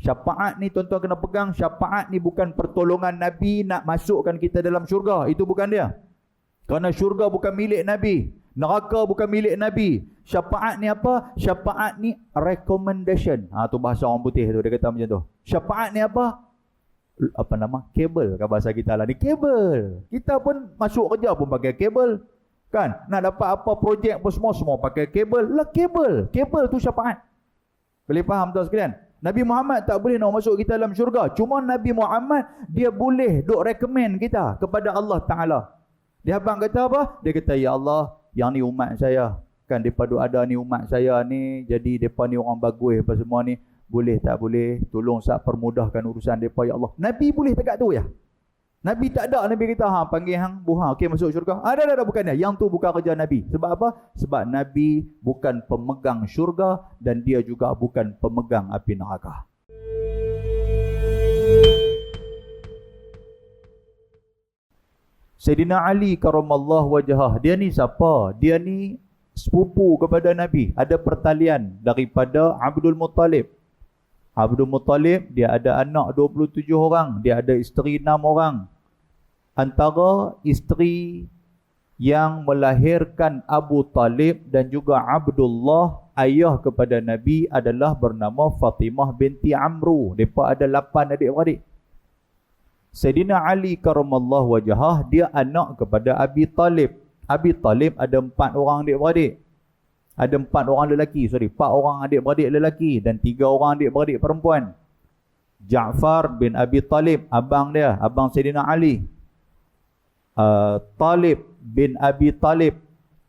Syafaat ni tuan-tuan kena pegang, syafaat ni bukan pertolongan Nabi nak masukkan kita dalam syurga. Itu bukan dia. Kerana syurga bukan milik Nabi. Neraka bukan milik Nabi. Syafaat ni apa? Syafaat ni recommendation. Tu bahasa orang putih tu, dia kata macam tu. Syafaat ni apa? Kabel kan bahasa kita lah ni. Kabel. Kita pun masuk kerja pun pakai kabel. Kan? Nak dapat apa projek pun semua pakai kabel. Lah kabel. Kabel tu syafaat. Boleh faham tuan sekalian? Nabi Muhammad tak boleh nak masuk kita dalam syurga. Cuma Nabi Muhammad, dia boleh duk recommend kita kepada Allah Ta'ala. Dia abang kata apa? Dia kata, ya Allah, yang ni umat saya. Kan mereka duk ada ni umat saya ni. Jadi mereka ni orang bagus apa semua ni. Boleh tak boleh? Tolong permudahkan urusan mereka ya Allah. Nabi boleh tegak tu ya? Nabi tak ada. Nabi kata, panggil hang buha, okey masuk syurga. Dah, bukan dia. Yang tu bukan kerja Nabi. Sebab apa? Sebab Nabi bukan pemegang syurga dan dia juga bukan pemegang api neraka. Sayyidina Ali karamallahu wajhah, dia ni siapa? Dia ni sepupu kepada Nabi. Ada pertalian daripada Abdul Muttalib. Abdul Muttalib, dia ada anak 27 orang. Dia ada isteri 6 orang. Antara isteri yang melahirkan Abu Talib dan juga Abdullah, ayah kepada Nabi, adalah bernama Fatimah binti Amru. Mereka ada 8 adik-beradik. Sayyidina Ali karamallahu wajhah, dia anak kepada Abi Talib. Abi Talib ada 4 orang adik-beradik. Ada 4 orang lelaki, 4 orang adik-beradik lelaki dan 3 orang adik-beradik perempuan. Ja'far bin Abi Talib, abang dia, abang Sayyidina Ali. Talib bin Abi Talib.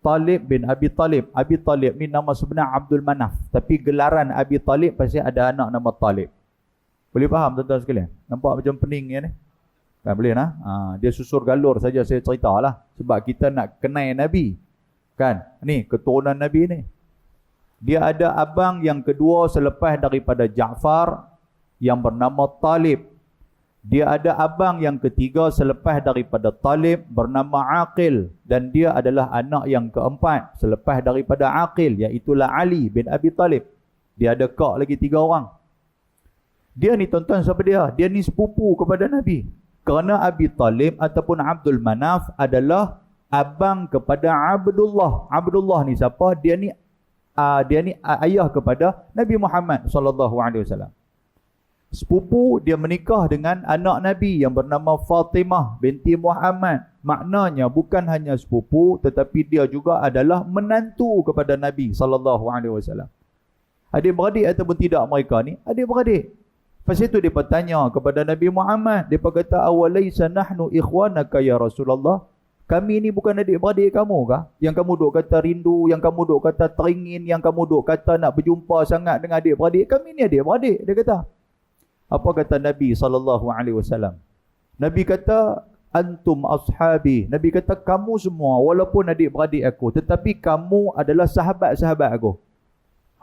Talib bin Abi Talib. Abi Talib ni nama sebenar Abdul Manaf. Tapi gelaran Abi Talib pasti ada anak nama Talib. Boleh faham tuan-tuan sekalian? Nampak macam pening ya ni? Kan boleh nah? Dia susur galur saja saya ceritalah. Sebab kita nak kenal Nabi. Kan? Ni keturunan Nabi ni. Dia ada abang yang kedua selepas daripada Ja'far yang bernama Talib. Dia ada abang yang ketiga selepas daripada Talib bernama Aqil. Dan dia adalah anak yang keempat selepas daripada Aqil, iaitulah Ali bin Abi Talib. Dia ada kak lagi 3 orang. Dia ni tuan-tuan siapa dia? Dia ni sepupu kepada Nabi. Kerana Abi Talib ataupun Abdul Manaf adalah abang kepada Abdullah. Abdullah ni siapa? Dia ni ayah kepada Nabi Muhammad sallallahu alaihi wasallam. Sepupu, dia menikah dengan anak Nabi yang bernama Fatimah binti Muhammad. Maknanya bukan hanya sepupu tetapi dia juga adalah menantu kepada Nabi sallallahu alaihi wasallam. Adik-beradik ataupun tidak mereka ni? Adik-beradik. Lepas itu dia bertanya kepada Nabi Muhammad. Dia kata, awalaisa nahnu ikhwanaka ya Rasulullah? Kami ni bukan adik-beradik kamu kah? Yang kamu duk kata rindu, yang kamu duk kata teringin, yang kamu duk kata nak berjumpa sangat dengan adik-beradik. Kami ni adik-beradik, dia kata. Apa kata Nabi SAW? Nabi kata, antum ashabi. Nabi kata, kamu semua walaupun adik-beradik aku, tetapi kamu adalah sahabat-sahabat aku.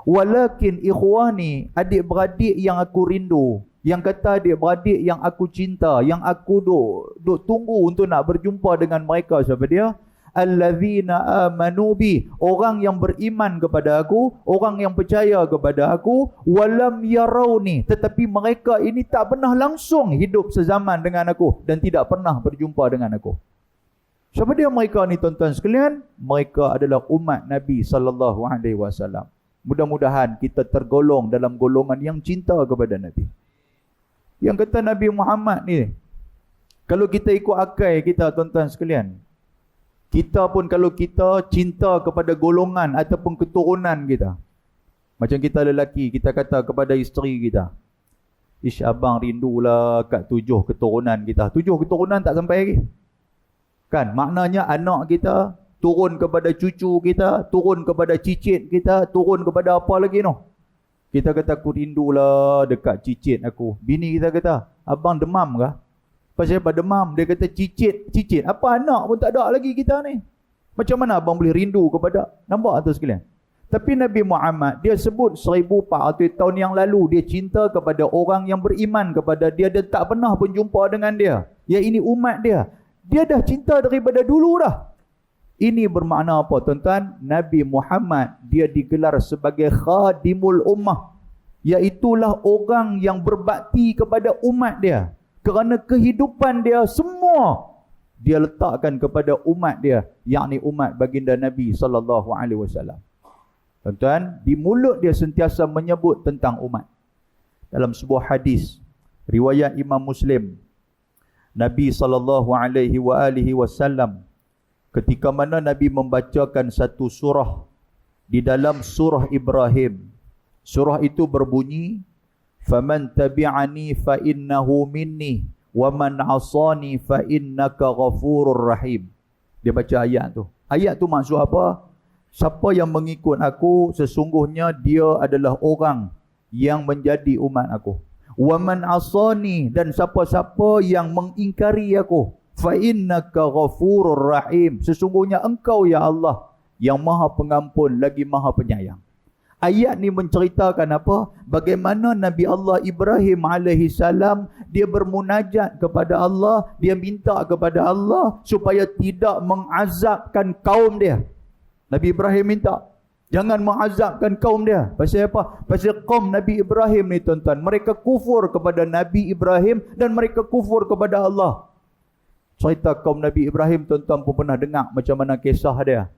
Walakin ikhwani, adik-beradik yang aku rindu. Yang kata adik-beradik yang aku cinta, yang aku duk tunggu untuk nak berjumpa dengan mereka. Siapa dia? Allazina amanu bi, orang yang beriman kepada aku, orang yang percaya kepada aku, walam yarawni, tetapi mereka ini tak pernah langsung hidup sezaman dengan aku dan tidak pernah berjumpa dengan aku. Siapa dia mereka ni tuan-tuan sekalian? Mereka adalah umat Nabi sallallahu alaihi wasallam. Mudah-mudahan kita tergolong dalam golongan yang cinta kepada Nabi. Yang kata Nabi Muhammad ni, kalau kita ikut akal kita tuan-tuan sekalian, kita pun kalau kita cinta kepada golongan ataupun keturunan kita, macam kita lelaki, kita kata kepada isteri kita, ish abang rindulah kat 7 keturunan kita. 7 keturunan tak sampai lagi. Kan? Maknanya anak kita turun kepada cucu kita, turun kepada cicit kita, turun kepada apa lagi noh. Kita kata aku rindulah dekat cicit aku. Bini kita kata, abang demam kah? Pasal apa demam? Dia kata cicit. Apa anak pun tak ada lagi kita ni. Macam mana abang boleh rindu kepada? Nampak tu sekalian? Tapi Nabi Muhammad, dia sebut 1400 tahun yang lalu, dia cinta kepada orang yang beriman kepada dia dan tak pernah pun jumpa dengan dia. Ya, ini umat dia. Dia dah cinta daripada dulu dah. Ini bermakna apa tuan-tuan? Nabi Muhammad, dia digelar sebagai khadimul ummah. Iaitulah orang yang berbakti kepada umat dia. Kerana kehidupan dia semua dia letakkan kepada umat dia, yakni umat baginda Nabi SAW. Tuan-tuan, di mulut dia sentiasa menyebut tentang umat. Dalam sebuah hadis riwayat Imam Muslim, Nabi SAW ketika mana Nabi membacakan satu surah di dalam surah Ibrahim. Surah itu berbunyi, "Faman tabi'ani fa innahu minni wa man 'asani fa innaka ghafurur rahim." Dia baca ayat tu. Ayat tu maksud apa? Siapa yang mengikut aku, sesungguhnya dia adalah orang yang menjadi umat aku. Wa man 'asani, dan siapa-siapa yang mengingkari aku, fa innaka ghafurur rahim, sesungguhnya engkau ya Allah yang Maha Pengampun lagi Maha Penyayang. Ayat ni menceritakan apa? Bagaimana Nabi Allah Ibrahim alaihissalam dia bermunajat kepada Allah, dia minta kepada Allah supaya tidak mengazabkan kaum dia. Nabi Ibrahim minta, jangan mengazabkan kaum dia. Pasal apa? Pasal kaum Nabi Ibrahim ni tuan-tuan, mereka kufur kepada Nabi Ibrahim dan mereka kufur kepada Allah. Cerita kaum Nabi Ibrahim tuan-tuan pun pernah dengar macam mana kisah dia.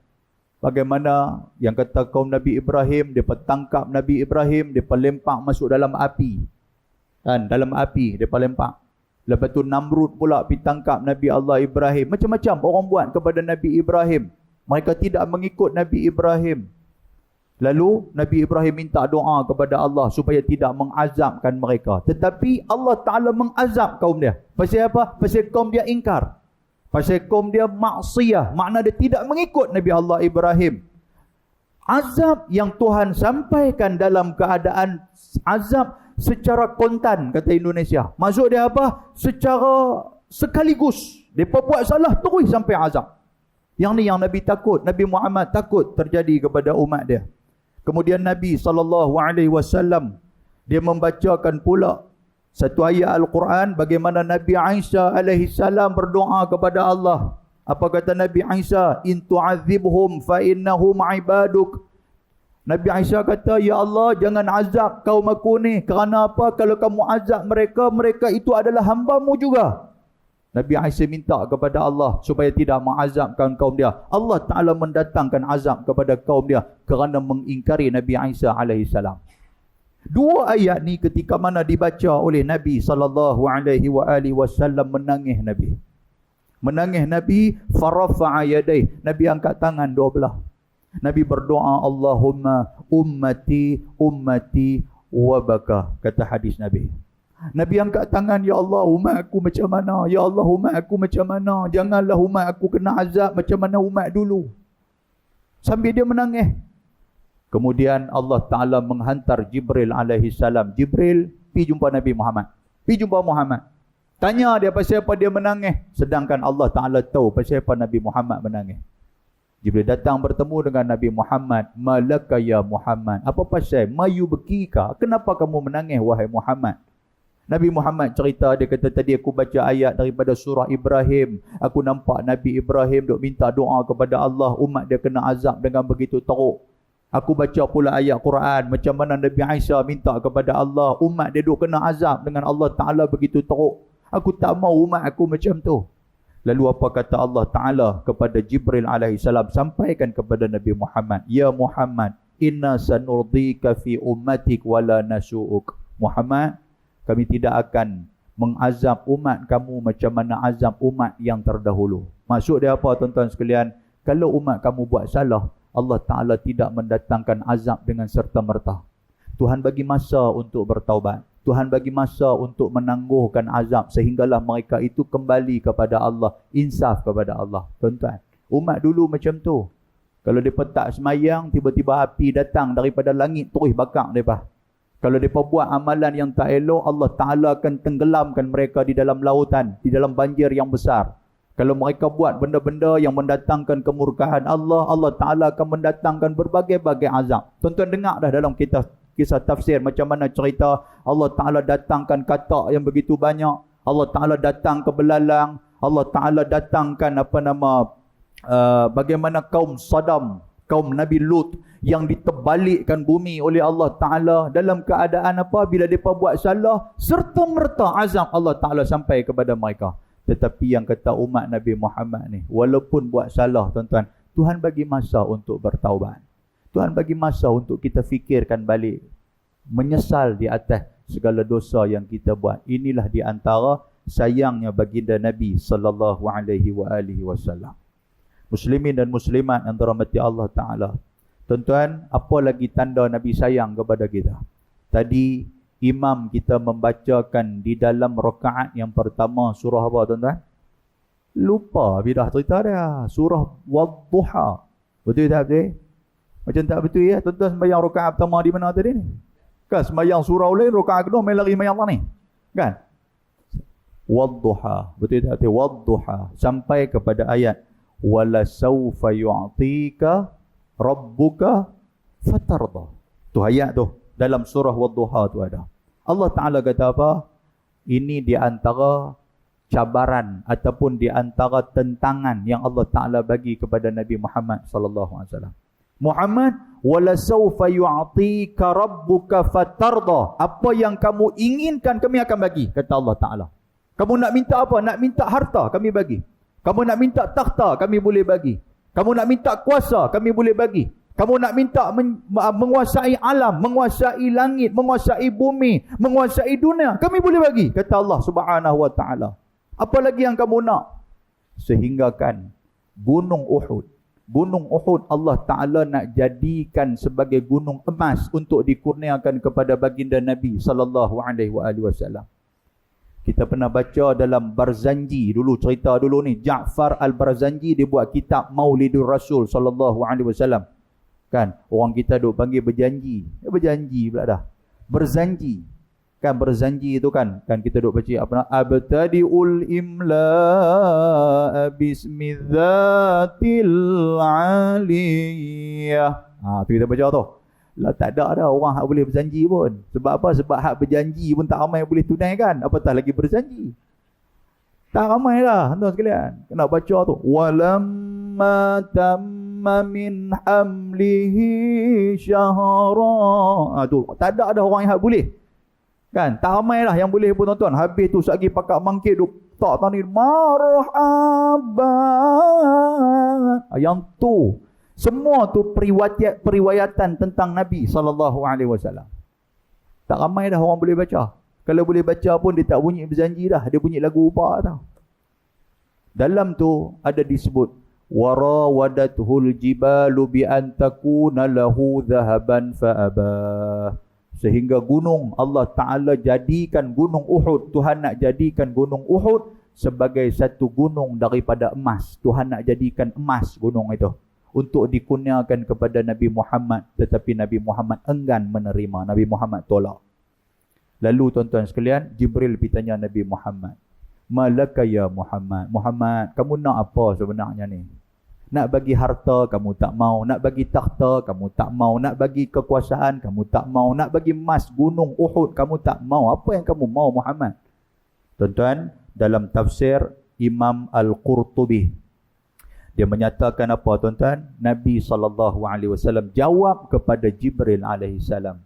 Bagaimana yang kata kaum Nabi Ibrahim, mereka tangkap Nabi Ibrahim, mereka lempak masuk dalam api. Kan, dalam api mereka lempak. Lepas tu Namrud pula pergi tangkap Nabi Allah Ibrahim. Macam-macam orang buat kepada Nabi Ibrahim. Mereka tidak mengikut Nabi Ibrahim. Lalu Nabi Ibrahim minta doa kepada Allah supaya tidak mengazabkan mereka. Tetapi Allah Ta'ala mengazab kaum dia. Pasal apa? Pasal kaum dia ingkar. Pasal kaum dia maksiyah, makna dia tidak mengikut Nabi Allah Ibrahim. Azab yang Tuhan sampaikan dalam keadaan azab secara kontan, kata Indonesia. Maksud dia apa? Secara sekaligus. Mereka buat salah terus sampai azab. Yang ni yang Nabi takut, Nabi Muhammad takut terjadi kepada umat dia. Kemudian Nabi SAW dia membacakan pula satu ayat Al-Quran bagaimana Nabi Isa alaihissalam berdoa kepada Allah. Apa kata Nabi Isa? In tu'adzibhum fa innahum ibaduk. Nabi Isa kata, ya Allah, jangan azab kaum aku ni. Kerana apa? Kalau kamu azab mereka, mereka itu adalah hamba-Mu juga. Nabi Isa minta kepada Allah supaya tidak mengazabkan kaum dia. Allah Ta'ala mendatangkan azab kepada kaum dia kerana mengingkari Nabi Isa alaihissalam. Dua ayat ni ketika mana dibaca oleh Nabi SAW, menangis Nabi. Menangis Nabi, farafa'a yadayh. Nabi angkat tangan dua belah. Nabi berdoa, Allahumma ummati ummati wa baka. Kata hadis Nabi. Nabi angkat tangan, ya Allah, umat aku macam mana? Ya Allah, umat aku macam mana? Janganlah umat aku kena azab macam mana umat dulu. Sambil dia menangis. Kemudian Allah Ta'ala menghantar Jibril alaihissalam. Jibril pergi jumpa Nabi Muhammad. Pergi jumpa Muhammad. Tanya dia pasal apa dia menangis. Sedangkan Allah Ta'ala tahu pasal apa Nabi Muhammad menangis. Jibril datang bertemu dengan Nabi Muhammad. Malaka ya Muhammad. Apa pasal? Mayu bekika. Kenapa kamu menangis wahai Muhammad? Nabi Muhammad cerita, dia kata tadi aku baca ayat daripada surah Ibrahim. Aku nampak Nabi Ibrahim duk minta doa kepada Allah. Umat dia kena azab dengan begitu teruk. Aku baca pula ayat Quran macam mana Nabi Isa minta kepada Allah, umat dia duk kena azab dengan Allah Ta'ala begitu teruk. Aku tak mau umat aku macam tu. Lalu apa kata Allah Ta'ala kepada Jibril alaihissalam, sampaikan kepada Nabi Muhammad, ya Muhammad, inna sanurdika fi ummatik wala nasu'uk. Muhammad, kami tidak akan mengazab umat kamu macam mana azab umat yang terdahulu. Maksud dia apa tuan-tuan sekalian? Kalau umat kamu buat salah, Allah Ta'ala tidak mendatangkan azab dengan serta-merta. Tuhan bagi masa untuk bertaubat. Tuhan bagi masa untuk menangguhkan azab sehinggalah mereka itu kembali kepada Allah, insaf kepada Allah. Tuan-tuan, umat dulu macam tu. Kalau mereka tak semayang, tiba-tiba api datang daripada langit terus bakar mereka. Kalau mereka buat amalan yang tak elok, Allah Ta'ala akan tenggelamkan mereka di dalam lautan, di dalam banjir yang besar. Kalau mereka buat benda-benda yang mendatangkan kemurkaan Allah, Allah Ta'ala akan mendatangkan berbagai-bagai azab. Tuan-tuan dengar dah dalam kisah tafsir macam mana cerita Allah Ta'ala datangkan katak yang begitu banyak. Allah Ta'ala datang ke belalang. Allah Ta'ala datangkan bagaimana kaum Sodom kaum Nabi Lut yang diterbalikkan bumi oleh Allah Ta'ala dalam keadaan apa? Bila mereka buat salah, serta-merta azab Allah Ta'ala sampai kepada mereka. Tetapi yang kata umat Nabi Muhammad ni, walaupun buat salah tuan-tuan, Tuhan bagi masa untuk bertaubat. Tuhan bagi masa untuk kita fikirkan balik, menyesal di atas segala dosa yang kita buat. Inilah di antara sayangnya baginda Nabi sallallahu alaihi wasallam. Muslimin dan muslimat yang dirahmati Allah Ta'ala. Tuan-tuan, apa lagi tanda Nabi sayang kepada kita? Tadi imam kita membacakan di dalam rakaat yang pertama surah apa tuan-tuan? Lupa bidah cerita dia. Surah Wadduha. Betul tak betul? Macam tak betul ya? Tuan-tuan sembahyang rakaat pertama di mana tadi ni? Kan sembahyang surah lain, rakaat kedua main lari sembahyang ni. Kan? Wadduha. Betul tak betul? Wadduha. Sampai kepada ayat wala sawfa yu'tika rabbuka fatarda. Tu ayat tu dalam surah Wadduha tu ada. Allah Ta'ala kata apa? Ini di antara cabaran ataupun di antara tentangan yang Allah Ta'ala bagi kepada Nabi Muhammad sallallahu alaihi wasallam. Muhammad, wala sawfa yu'tika rabbuka fatarda. Apa yang kamu inginkan kami akan bagi, kata Allah Ta'ala. Kamu nak minta apa? Nak minta harta, kami bagi. Kamu nak minta takhta, kami boleh bagi. Kamu nak minta kuasa, kami boleh bagi. Kamu nak minta menguasai alam, menguasai langit, menguasai bumi, menguasai dunia, kami boleh bagi, kata Allah Subhanahu wa Ta'ala. Apa lagi yang kamu nak? Sehinggakan gunung Uhud Allah Ta'ala nak jadikan sebagai gunung emas untuk dikurniakan kepada baginda Nabi sallallahu alaihi wasallam. Kita pernah baca dalam Barzanji dulu, cerita dulu ni, Ja'far Al-Barzanji dia buat kitab Maulidur Rasul sallallahu alaihi wasallam. Kan, orang kita duk panggil berjanji. Berjanji pula dah. Berzanji. Kan berzanji itu kan kita duk baca apa nak? Abtadiul imla bismi dzatil aliyah. Tu kita baca tu. Lah tak ada dah orang hak boleh berjanji pun. Sebab apa? Sebab hak berjanji pun tak ramai yang boleh tunaikan. Apatah lagi berjanji. Tak ramai dah tuan sekalian. Kena baca tu. Walamma tamma min hamlihi syahra. Tu tak ada orang yang hak boleh. Kan? Tak ramai lah yang boleh pun tuan-tuan. Habis tu sagi pakak mangkit duk tak tani marhaban. Yang tu semua tu periwayatan tentang Nabi sallallahu alaihi wasallam. Tak ramai dah orang boleh baca. Kalau boleh baca pun dia tak bunyi berjanji dah, dia bunyi lagu upah tau. Dalam tu ada disebut warawadathul jibalu bi an takuna lahu dhahaban fa abah. Sehingga gunung Allah Ta'ala jadikan gunung Uhud. Tuhan nak jadikan gunung Uhud sebagai satu gunung daripada emas. Tuhan nak jadikan emas gunung itu untuk dikurniakan kepada Nabi Muhammad. Tetapi Nabi Muhammad enggan menerima. Nabi Muhammad tolak. Lalu tuan-tuan sekalian, Jibril pergi tanya Nabi Muhammad, malaka ya Muhammad? Muhammad, kamu nak apa sebenarnya ni? Nak bagi harta, kamu tak mau. Nak bagi takhta, kamu tak mau. Nak bagi kekuasaan, kamu tak mau. Nak bagi emas gunung Uhud, kamu tak mau. Apa yang kamu mau Muhammad? Tuan-tuan, dalam tafsir Imam Al-Qurtubi, dia menyatakan apa tuan-tuan? Nabi SAW jawab kepada Jibril alaihissalam.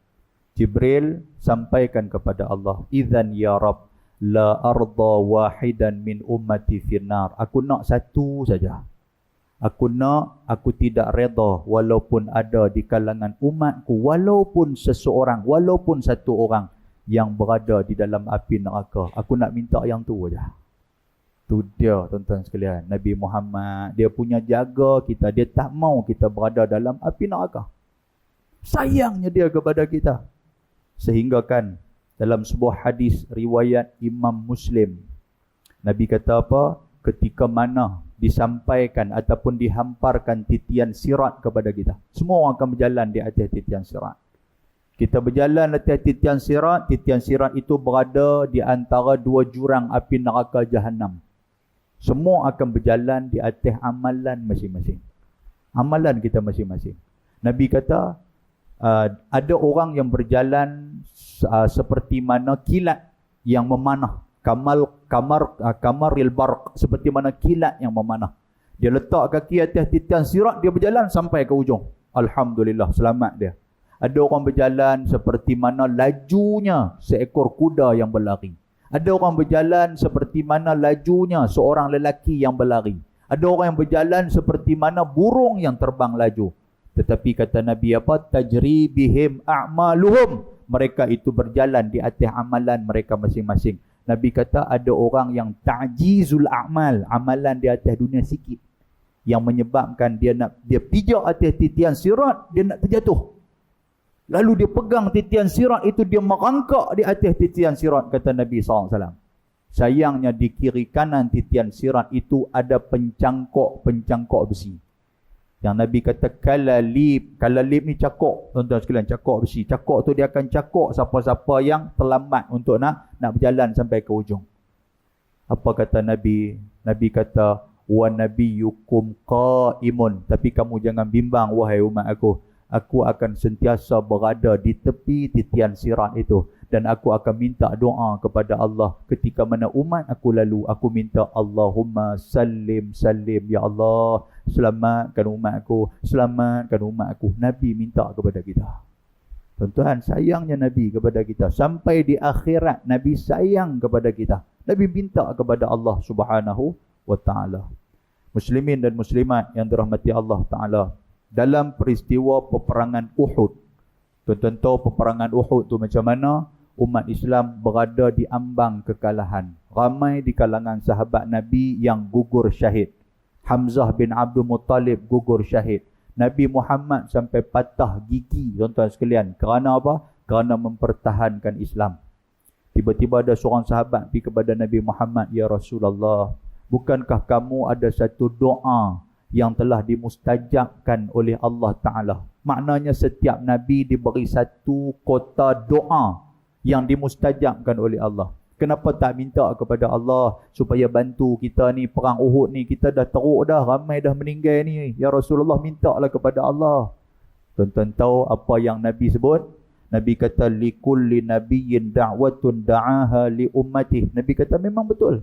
Jibril sampaikan kepada Allah, Idzan ya Rabb, la arda wahidan min ummati finnar. Aku nak satu saja. Aku tidak redha walaupun ada di kalangan umatku, walaupun seseorang, walaupun satu orang yang berada di dalam api neraka. Aku nak minta yang tu saja. Tu dia tuan-tuan sekalian. Nabi Muhammad, dia punya jaga kita. Dia tak mau kita berada dalam api neraka. Sayangnya dia kepada kita. Sehingga kan dalam sebuah hadis riwayat Imam Muslim, Nabi kata apa? Ketika mana disampaikan ataupun dihamparkan titian sirat kepada kita. Semua orang akan berjalan di atas titian sirat. Kita berjalan atas titian sirat itu berada di antara dua jurang api neraka Jahannam. Semua akan berjalan di atas amalan masing-masing. Amalan kita masing-masing. Nabi kata, ada orang yang berjalan seperti mana kilat yang memanah. Kamaril barq, seperti mana kilat yang memanah. Dia letak kaki atas titian sirat, dia berjalan sampai ke ujung. Alhamdulillah, selamat dia. Ada orang berjalan seperti mana lajunya seekor kuda yang berlari. Ada orang berjalan seperti mana lajunya seorang lelaki yang berlari. Ada orang yang berjalan seperti mana burung yang terbang laju. Tetapi kata Nabi apa? Tajri bihim a'maluhum. Mereka itu berjalan di atas amalan mereka masing-masing. Nabi kata ada orang yang ta'jizul a'mal. Amalan di atas dunia sikit. Yang menyebabkan dia pijak atas titian sirat, dia nak terjatuh. Lalu dia pegang titian sirat itu, dia merangkak di atas titian sirat, kata Nabi SAW. Sayangnya di kiri kanan titian sirat itu ada pencangkok besi. Yang Nabi kata kalalib. Kalalib ni cakok, tuan-tuan sekalian, cakok besi. Cakok tu dia akan cakok siapa-siapa yang terlambat untuk nak berjalan sampai ke ujung. Apa kata Nabi? Nabi kata wa nabiyyukum qaimun. Tapi kamu jangan bimbang wahai umat aku. Aku akan sentiasa berada di tepi titian sirat itu. Dan aku akan minta doa kepada Allah. Ketika mana umat aku lalu, aku minta Allahumma salim salim. Ya Allah, selamatkan umat aku. Selamatkan umat aku. Nabi minta kepada kita. Tuan-tuan, sayangnya Nabi kepada kita. Sampai di akhirat, Nabi sayang kepada kita. Nabi minta kepada Allah Subhanahu wa ta'ala. Muslimin dan muslimat yang dirahmati Allah Ta'ala. Dalam peristiwa peperangan Uhud. Tuan-tuan tahu peperangan Uhud tu macam mana? Umat Islam berada di ambang kekalahan. Ramai di kalangan sahabat Nabi yang gugur syahid. Hamzah bin Abdul Muttalib gugur syahid. Nabi Muhammad sampai patah gigi, tuan-tuan sekalian. Kerana apa? Kerana mempertahankan Islam. Tiba-tiba ada seorang sahabat pergi kepada Nabi Muhammad, ya Rasulullah, bukankah kamu ada satu doa yang telah dimustajabkan oleh Allah Ta'ala? Maknanya setiap Nabi diberi satu kota doa yang dimustajabkan oleh Allah. Kenapa tak minta kepada Allah supaya bantu kita ni, perang Uhud ni, kita dah teruk dah, ramai dah meninggal ni. Ya Rasulullah, mintalah kepada Allah. Tuan-tuan tahu apa yang Nabi sebut? Nabi kata, likulli nabiyyin da'watun da'aha li ummatih. Nabi kata memang betul.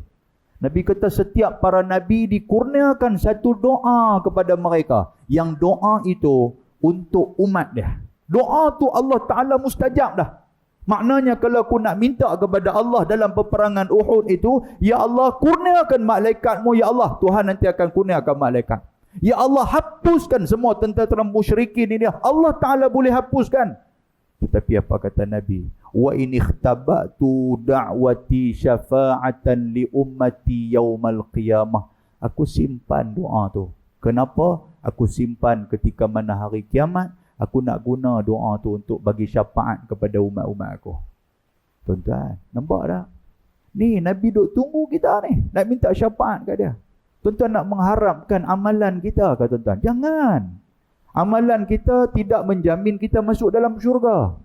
Nabi kata setiap para nabi dikurniakan satu doa kepada mereka. Yang doa itu untuk umat dia. Doa tu Allah Ta'ala mustajab dah. Maknanya kalau aku nak minta kepada Allah dalam peperangan Uhud itu, ya Allah kurniakan malaikatmu, ya Allah. Tuhan nanti akan kurniakan malaikat. Ya Allah hapuskan semua tentera musyrikin ini. Allah Ta'ala boleh hapuskan. Tetapi apa kata Nabi? Wa in ikhtabatu da'wati syafa'atan li ummati yaumal qiyamah. Aku simpan doa tu. Kenapa? Aku simpan ketika mana hari kiamat. Aku nak guna doa tu untuk bagi syafaat kepada umat-umat aku. Tuan-tuan, nampak tak? Ni Nabi duk tunggu kita ni. Nak minta syafaat kat dia. Tuan-tuan nak mengharapkan amalan kita ke tuan-tuan? Jangan. Amalan kita tidak menjamin kita masuk dalam syurga.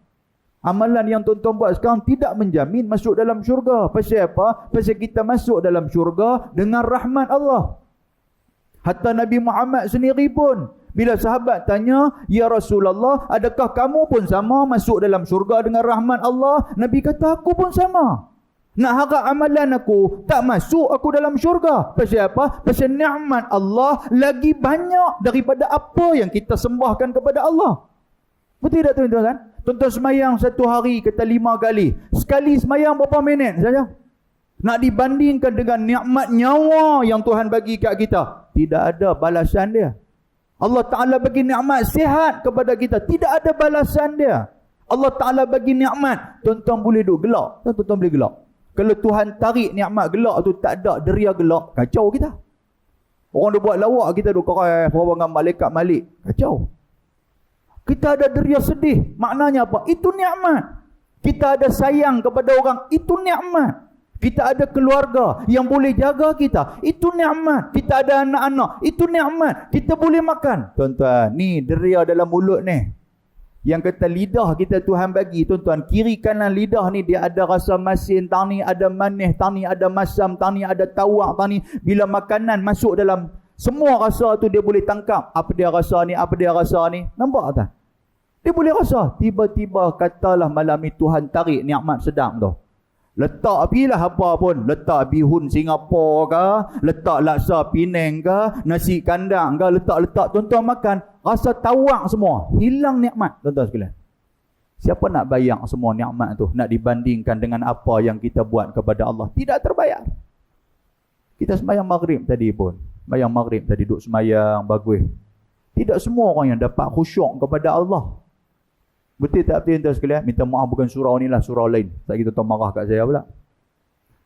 Amalan yang tuan-tuan buat sekarang tidak menjamin masuk dalam syurga. Pasal apa? Pasal kita masuk dalam syurga dengan rahmat Allah. Hatta Nabi Muhammad sendiri pun, bila sahabat tanya, ya Rasulullah, adakah kamu pun sama masuk dalam syurga dengan rahmat Allah? Nabi kata, aku pun sama. Nak harap amalan aku tak masuk aku dalam syurga. Pasal apa? Pasal nikmat Allah lagi banyak daripada apa yang kita sembahkan kepada Allah. Betul tak tuan-tuan? Tuan-tuan semayang satu hari kata 5 kali. Sekali semayang berapa minit saja? Nak dibandingkan dengan nikmat nyawa yang Tuhan bagi kat kita, tidak ada balasan dia. Allah Ta'ala bagi nikmat sihat kepada kita, tidak ada balasan dia. Allah Ta'ala bagi nikmat, tuan-tuan boleh duduk gelak. Tuan-tuan boleh gelak. Kalau Tuhan tarik nikmat gelak tu, tak ada deria gelak, kacau kita. Orang dia buat lawak, kita duduk kerai dengan malaikat malik, kacau. Kita ada deria sedih, maknanya apa? Itu nikmat. Kita ada sayang kepada orang, itu nikmat. Kita ada keluarga yang boleh jaga kita, itu nikmat. Kita ada anak-anak, itu nikmat. Kita boleh makan. Tuan-tuan, ni deria dalam mulut ni. Yang kata lidah kita Tuhan bagi, tuan-tuan, kiri kanan lidah ni dia ada rasa masin, tang ni ada manis, tang ni ada masam, tang ni ada tawak, tang ni. Bila makanan masuk dalam semua rasa tu dia boleh tangkap. Apa dia rasa ni, apa dia rasa ni. Nampak tak? Dia boleh rasa. Tiba-tiba katalah malam ni Tuhan tarik nikmat sedap tu. Letak pilah apa pun. Letak bihun Singapura ke, letak laksa Penang ke, nasi kandang ke, letak-letak tuan-tuan makan. Rasa tawak semua. Hilang nikmat tuan-tuan sekalian. Siapa nak bayar semua nikmat tu? Nak dibandingkan dengan apa yang kita buat kepada Allah. Tidak terbayar. Kita sembahyang maghrib tadi pun. Sembahyang maghrib tadi duduk sembahyang bagus. Tidak semua orang yang dapat khusyuk kepada Allah. Betul tak betul tuan sekalian? Minta maaf bukan surau ni lah, surau lain. Tak kita tahu marah kat saya pula.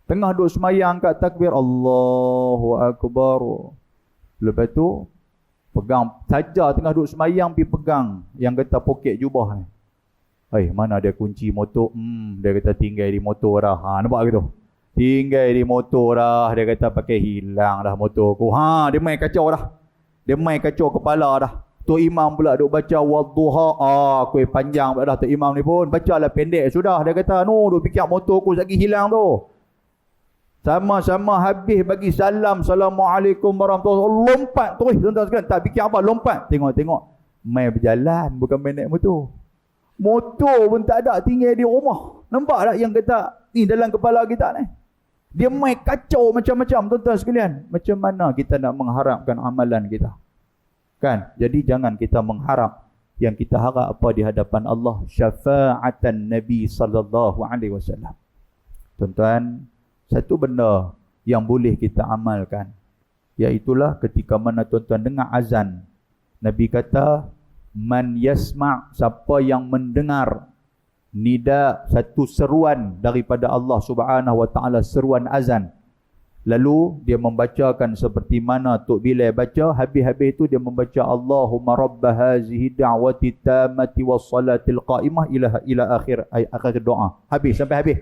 Tengah duduk sembahyang kat takbir Allahu Akbar. Lepas tu pegang saja tengah duduk sembahyang pergi pegang yang kata poket jubah ni. Mana dia kunci motor? Dia kata tinggal di motor dah. Nampak gitu? Tinggal di motor dah. Dia kata pakai hilang dah motor aku. Dia main kacau dah. Dia main kacau kepala dah. Tok Imam pula duk baca wadduha. Kuih panjang pula dah Tok Imam ni pun. Bacalah pendek sudah. Dia kata, duk fikir motor aku lagi hilang tu. Sama-sama habis bagi salam. Assalamualaikum warahmatullahi wabarakatuh. Lompat terus tuan-tuan sekalian. Tak fikir apa, lompat. Tengok-tengok. Main berjalan, bukan main naik motor. Motor pun tak ada, tinggal di rumah. Nampak tak yang kata ni dalam kepala kita ni? Dia main kacau macam-macam tuan-tuan sekalian. Macam mana kita nak mengharapkan amalan kita? Kan? Jadi jangan kita mengharap yang kita harap apa di hadapan Allah, syafaatan Nabi sallallahu alaihi wasallam. Tuan-tuan, satu benda yang boleh kita amalkan, iaitulah ketika mana tuan-tuan dengar azan. Nabi kata, man yasma', siapa yang mendengar nida, satu seruan daripada Allah Subhanahu wa taala, seruan azan, lalu dia membacakan seperti mana Tok Bilal baca, habis-habis itu dia membaca Allahumma rabb hazihi da'wati tammati wassalatil qa'imah ila akhir doa. Habis sampai habis.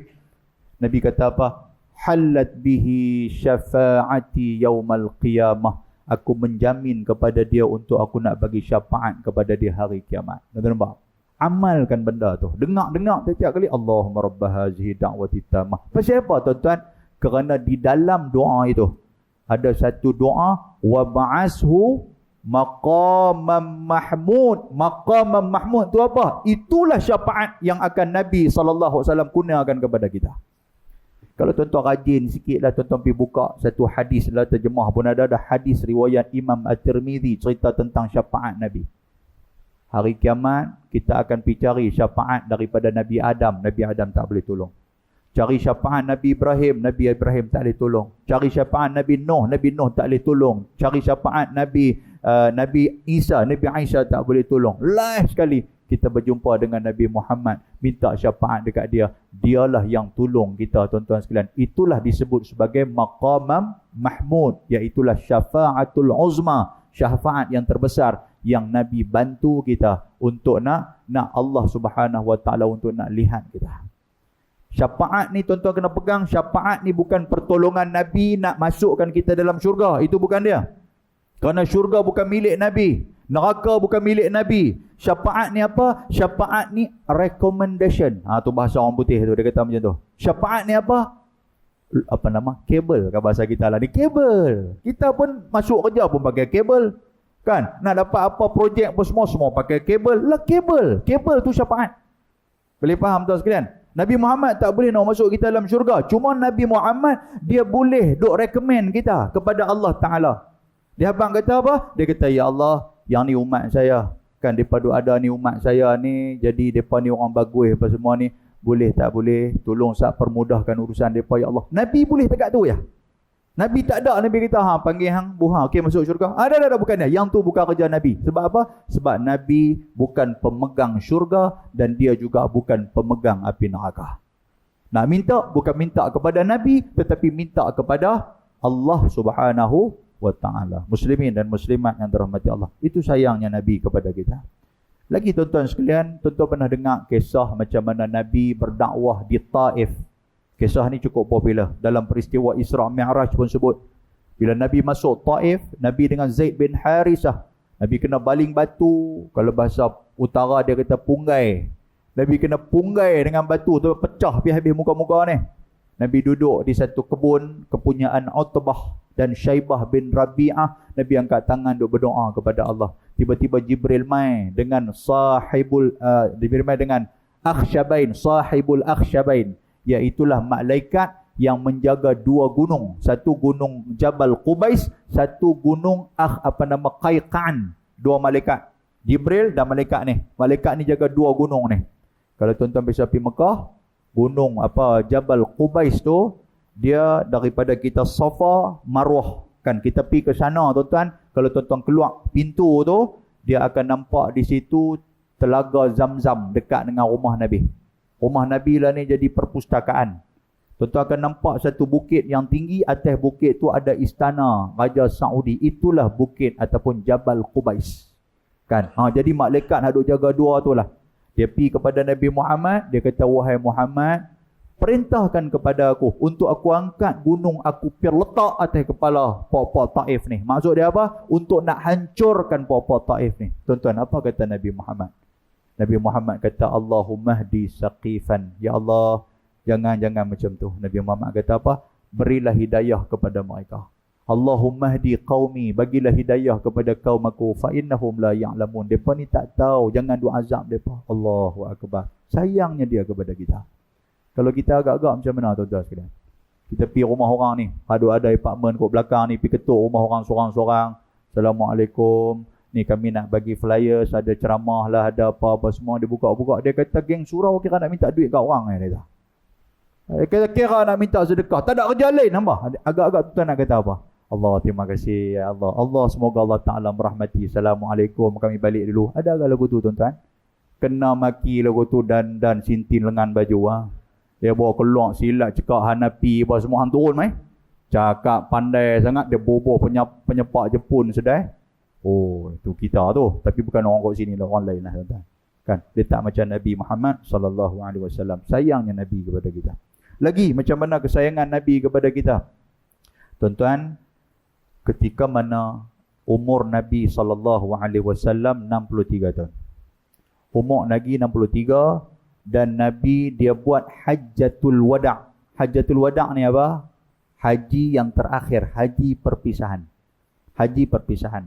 Nabi kata apa? Halat bihi syafaati yaumal qiyamah. Aku menjamin kepada dia untuk aku nak bagi syafaat kepada dia hari kiamat. Nampak? Amalkan benda tu. Dengar setiap kali Allahumma rabb hazihi da'wati tammah. Pasal apa tuan-tuan? Kerana di dalam doa itu ada satu doa, wa ba'ashu maqamam mahmud. Maqamam mahmud tu apa? Itulah syafaat yang akan Nabi SAW kurniakan kepada kita. Kalau tuan-tuan rajin sikitlah, tuan-tuan pergi buka satu hadis lah, terjemah pun ada hadis riwayat Imam At-Tirmizi cerita tentang syafaat Nabi. Hari kiamat kita akan pergi cari syafaat daripada Nabi Adam. Nabi Adam tak boleh tolong. Cari syafaat Nabi Ibrahim tak boleh tolong. Cari syafaat Nabi Nuh tak boleh tolong. Cari syafaat Nabi Isa tak boleh tolong. Last sekali kita berjumpa dengan Nabi Muhammad, minta syafaat dekat dia. Dialah yang tolong kita tuan-tuan sekalian. Itulah disebut sebagai maqamam mahmud, iaitulah syafaatul uzma, syafaat yang terbesar yang Nabi bantu kita untuk nak Allah Subhanahu wa taala untuk nak lihat kita. Syafaat ni tuan-tuan kena pegang. Syafaat ni bukan pertolongan Nabi nak masukkan kita dalam syurga. Itu bukan dia. Kerana syurga bukan milik Nabi. Neraka bukan milik Nabi. Syafaat ni apa? Syafaat ni recommendation. Tu bahasa orang putih tu. Dia kata macam tu. Syafaat ni apa? Kabel kan bahasa kita lah. Ni kabel. Kita pun masuk kerja pun pakai kabel. Kan? Nak dapat apa projek pun semua pakai kabel. Lah kabel. Kabel tu syafaat. Boleh faham tuan sekalian? Nabi Muhammad tak boleh nak masuk kita dalam syurga. Cuma Nabi Muhammad, dia boleh duk recommend kita kepada Allah Ta'ala. Dia abang kata apa? Dia kata, ya Allah, yang ni umat saya. Kan mereka duk ada ni umat saya ni. Jadi mereka ni orang bagus apa semua ni. Boleh tak boleh? Tolong permudahkan urusan mereka ya Allah. Nabi boleh dekat tu ya. Nabi tak ada. Nabi kata, panggil hang buha. Okey masuk syurga. Ada bukan dia. Yang tu bukan kerja Nabi. Sebab apa? Sebab Nabi bukan pemegang syurga dan dia juga bukan pemegang api neraka. Nak minta, bukan minta kepada Nabi, tetapi minta kepada Allah Subhanahu wa ta'ala. Muslimin dan muslimat yang dirahmati Allah. Itu sayangnya Nabi kepada kita. Lagi tuan-tuan sekalian, tuan-tuan pernah dengar kisah macam mana Nabi berdakwah di Taif. Kisah ni cukup popular. Dalam peristiwa Isra' Mi'raj pun sebut. Bila Nabi masuk Taif, Nabi dengan Zaid bin Harisah, Nabi kena baling batu. Kalau bahasa utara dia kata punggai. Nabi kena punggai dengan batu tu, pecah habis muka-muka ni. Nabi duduk di satu kebun kepunyaan Utbah dan Syaibah bin Rabi'ah. Nabi angkat tangan duk berdoa kepada Allah. Tiba-tiba Jibril mai dengan sahibul Akhsyabain, sahibul Akhsyabain, iaitulah malaikat yang menjaga dua gunung. Satu gunung Jabal Qubais, satu gunung Qaiqan. Dua malaikat. Jibril dan malaikat ni. Malaikat ni jaga dua gunung ni. Kalau tuan-tuan bisa pergi Mekah, gunung Jabal Qubais tu, dia daripada kita Safa Marwah. Kan kita pergi ke sana tuan-tuan, kalau tuan-tuan keluar pintu tu, dia akan nampak di situ telaga Zamzam dekat dengan rumah Nabi. Rumah Nabi lah ni jadi perpustakaan. Tuan-tuan akan nampak satu bukit yang tinggi, atas bukit tu ada istana Raja Saudi. Itulah bukit ataupun Jabal Qubais. Kan? Jadi malaikat nak duk jaga dua tu lah. Dia pergi kepada Nabi Muhammad, dia kata, wahai Muhammad, perintahkan kepada aku untuk aku angkat gunung aku pergi letak atas kepala pok-pok Taif ni. Maksud dia apa? Untuk nak hancurkan pok-pok Taif ni. Tuan-tuan, apa kata Nabi Muhammad? Nabi Muhammad kata, Allahumma hdi Saqifan. Ya Allah, jangan macam tu. Nabi Muhammad kata apa? Berilah hidayah kepada mereka. Allahumma hdi qaumi, bagilah hidayah kepada kaum aku, fa innahum la ya'lamun. Depa ni tak tahu, jangan duk azab depa. Allahu akbar. Sayangnya dia kepada kita. Kalau kita agak-agak macam mana tuan-tuan sekalian? Kita pergi rumah orang ni, ada apartmen kat belakang ni, pergi ketuk rumah orang seorang-seorang. Assalamualaikum. Ni kami nak bagi flyers, ada ceramah lah, ada apa-apa semua. Dia buka-buka, dia kata geng surau kira nak minta duit kat orang ni. Dia kira nak minta sedekah. Tak ada kerja lain hamba. Agak-agak tuan nak kata apa? Allah, terima kasih ya Allah. Allah, semoga Allah Ta'ala merahmati. Assalamualaikum, kami balik dulu. Ada agak lagu tu tuan-tuan? Kena maki lagu tu dan sintin lengan baju. Dia bawa keluar silat, cakap Hanapi, apa semua hang turun mai. Cakap pandai sangat, dia boboh penyepak Jepun sedai. Oh, itu kita tu. Tapi bukan orang kat sini lah, orang lain lah tuan-tuan. Kan? Dia tak macam Nabi Muhammad SAW. Sayangnya Nabi kepada kita. Lagi, macam mana kesayangan Nabi kepada kita? Tuan-tuan, ketika mana umur Nabi SAW 63 tahun. Umur Nabi 63 dan Nabi dia buat Hajjatul Wada'. Hajjatul Wada' ni apa? Haji yang terakhir, haji perpisahan. Haji perpisahan.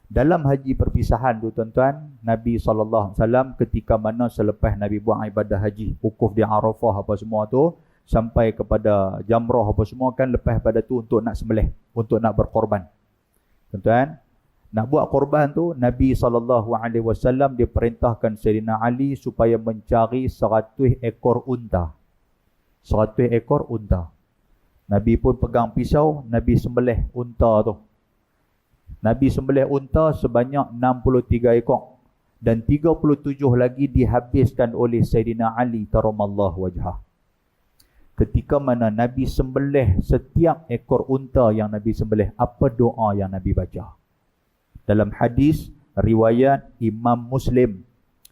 Dalam haji perpisahan tu tuan-tuan, Nabi SAW ketika mana selepas Nabi buat ibadah haji, wukuf di Arafah apa semua tu, sampai kepada jamrah apa semua kan, lepas pada tu untuk nak sembelih, untuk nak berkorban. Tuan-tuan, nak buat korban tu, Nabi SAW dia perintahkan Sayyidina Ali supaya mencari 100 ekor unta. 100 ekor unta. Nabi pun pegang pisau, Nabi sembelih unta tu. Nabi sembelih unta sebanyak 63 ekor. Dan 37 lagi dihabiskan oleh Sayyidina Ali karamallahu wajhah. Ketika mana Nabi sembelih setiap ekor unta yang Nabi sembelih, apa doa yang Nabi baca? Dalam hadis riwayat Imam Muslim,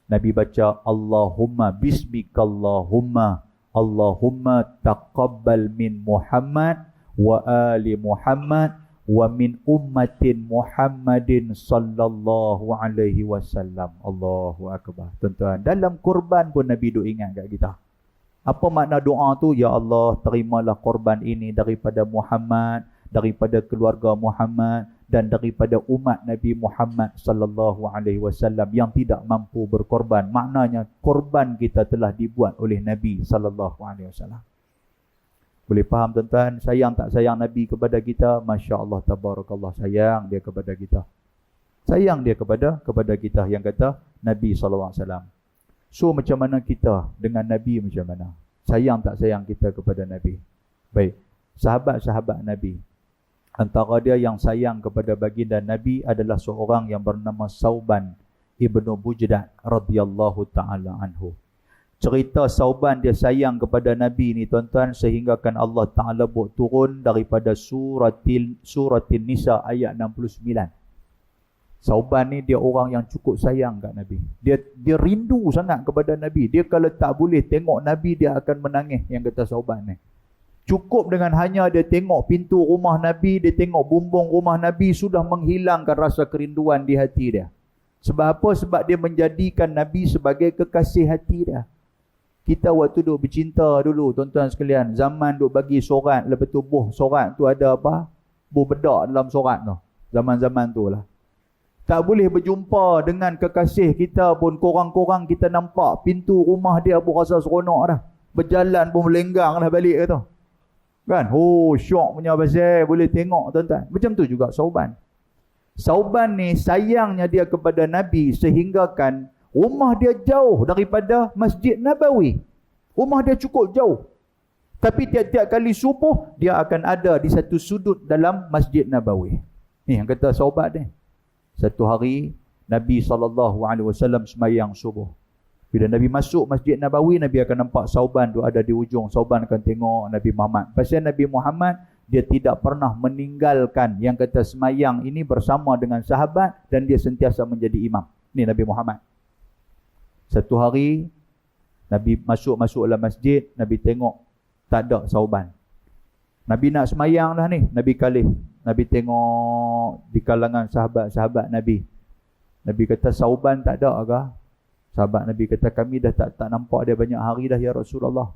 Nabi baca Allahumma bismikallahumma Allahumma taqabbal min Muhammad wa ali Muhammad wa min ummatin Muhammadin sallallahu alaihi wasallam. Allahu akbar. Tuan-tuan, dalam korban pun Nabi duk ingat kat kita. Apa makna doa tu? Ya Allah, terimalah korban ini daripada Muhammad, daripada keluarga Muhammad dan daripada umat Nabi Muhammad sallallahu alaihi wasallam yang tidak mampu berkorban. Maknanya korban kita telah dibuat oleh Nabi sallallahu alaihi wasallam. Boleh faham tuan-tuan? Sayang tak sayang Nabi kepada kita? Masya-Allah, tabarakallah, sayang dia kepada kita. Sayang dia kepada kita, yang kata Nabi sallallahu alaihi wasallam. So macam mana kita dengan Nabi, macam mana? Sayang tak sayang kita kepada Nabi? Baik, sahabat-sahabat Nabi, antara dia yang sayang kepada baginda Nabi adalah seorang yang bernama Sauban Ibnu Bujdah radhiyallahu taala anhu. Cerita Sauban dia sayang kepada Nabi ni tuan-tuan, sehingga kan Allah Taala buat turun daripada suratin Nisa ayat 69. Sauban ni dia orang yang cukup sayang kat Nabi. Dia rindu sangat kepada Nabi. Dia kalau tak boleh tengok Nabi, dia akan menangis, yang kata Sauban ni. Cukup dengan hanya dia tengok pintu rumah Nabi, dia tengok bumbung rumah Nabi, sudah menghilangkan rasa kerinduan di hati dia. Sebab apa? Sebab dia menjadikan Nabi sebagai kekasih hati dia. Kita waktu duk bercinta dulu tuan-tuan sekalian, zaman duk bagi sorat, lepas tu buh sorat tu ada apa? Buh bedak dalam sorat tu. Zaman-zaman tu lah. Tak boleh berjumpa dengan kekasih kita pun, korang-korang kita nampak pintu rumah dia pun rasa seronok dah. Berjalan pun melenggang dah balik kata. Kan? Oh, syok punya pasal boleh tengok tuan-tuan. Macam tu juga Sauban. Sauban ni sayangnya dia kepada Nabi sehinggakan rumah dia jauh daripada Masjid Nabawi. Rumah dia cukup jauh. Tapi tiap-tiap kali subuh dia akan ada di satu sudut dalam Masjid Nabawi. Ni yang kata Sauban ni. Satu hari Nabi SAW sembahyang subuh. Bila Nabi masuk Masjid Nabawi, Nabi akan nampak Sauban tu ada di ujung. Sauban akan tengok Nabi Muhammad. Pasal Nabi Muhammad, dia tidak pernah meninggalkan yang kata semayang ini bersama dengan sahabat dan dia sentiasa menjadi imam. Ni Nabi Muhammad. Satu hari, Nabi masuk dalam masjid, Nabi tengok tak ada Sauban. Nabi nak semayang dah ni, Nabi kalih. Nabi tengok di kalangan sahabat-sahabat Nabi. Nabi kata, Sauban tak ada ke? Sahabat Nabi kata, kami dah tak nampak dia banyak hari dah ya Rasulullah.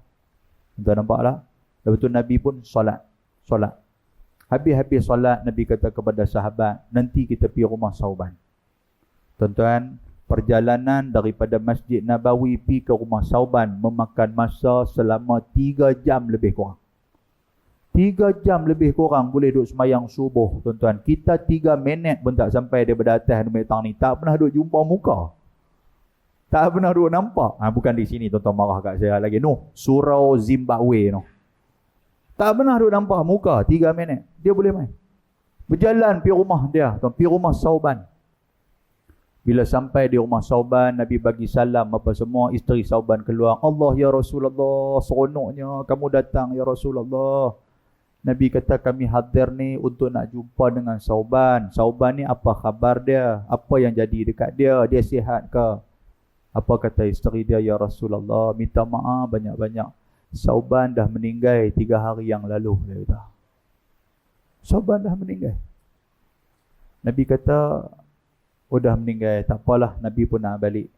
Tuan nampak tak? Lepas tu Nabi pun solat. Habis-habis solat, Nabi kata kepada sahabat, nanti kita pergi rumah Sauban. Tuan-tuan, perjalanan daripada Masjid Nabawi pergi ke rumah Sauban memakan masa selama 3 jam lebih kurang. 3 jam lebih kurang boleh duduk semayang subuh, tuan-tuan. Kita 3 minit pun tak sampai daripada atas Numitang ni. Tak pernah duduk jumpa muka. Tak pernah duduk nampak. Bukan di sini tuan-tuan marah kat saya lagi. No, surau Zimbabwe no. Tak pernah duduk nampak muka 3 minit. Dia boleh main. Berjalan pergi rumah dia, tuan, pergi rumah Sauban. Bila sampai di rumah Sauban, Nabi bagi salam apa semua, isteri Sauban keluar. Allah ya Rasulullah, seronoknya kamu datang ya Rasulullah. Nabi kata, kami hadir ni untuk nak jumpa dengan Sauban. Sauban ni apa khabar dia? Apa yang jadi dekat dia? Dia sihat ke? Apa kata isteri dia, ya Rasulullah, minta maaf banyak-banyak. Sauban dah meninggal 3 hari yang lalu. Dia kata, Sauban dah meninggal. Nabi kata, oh dah meninggal, tak apalah, Nabi pun nak balik.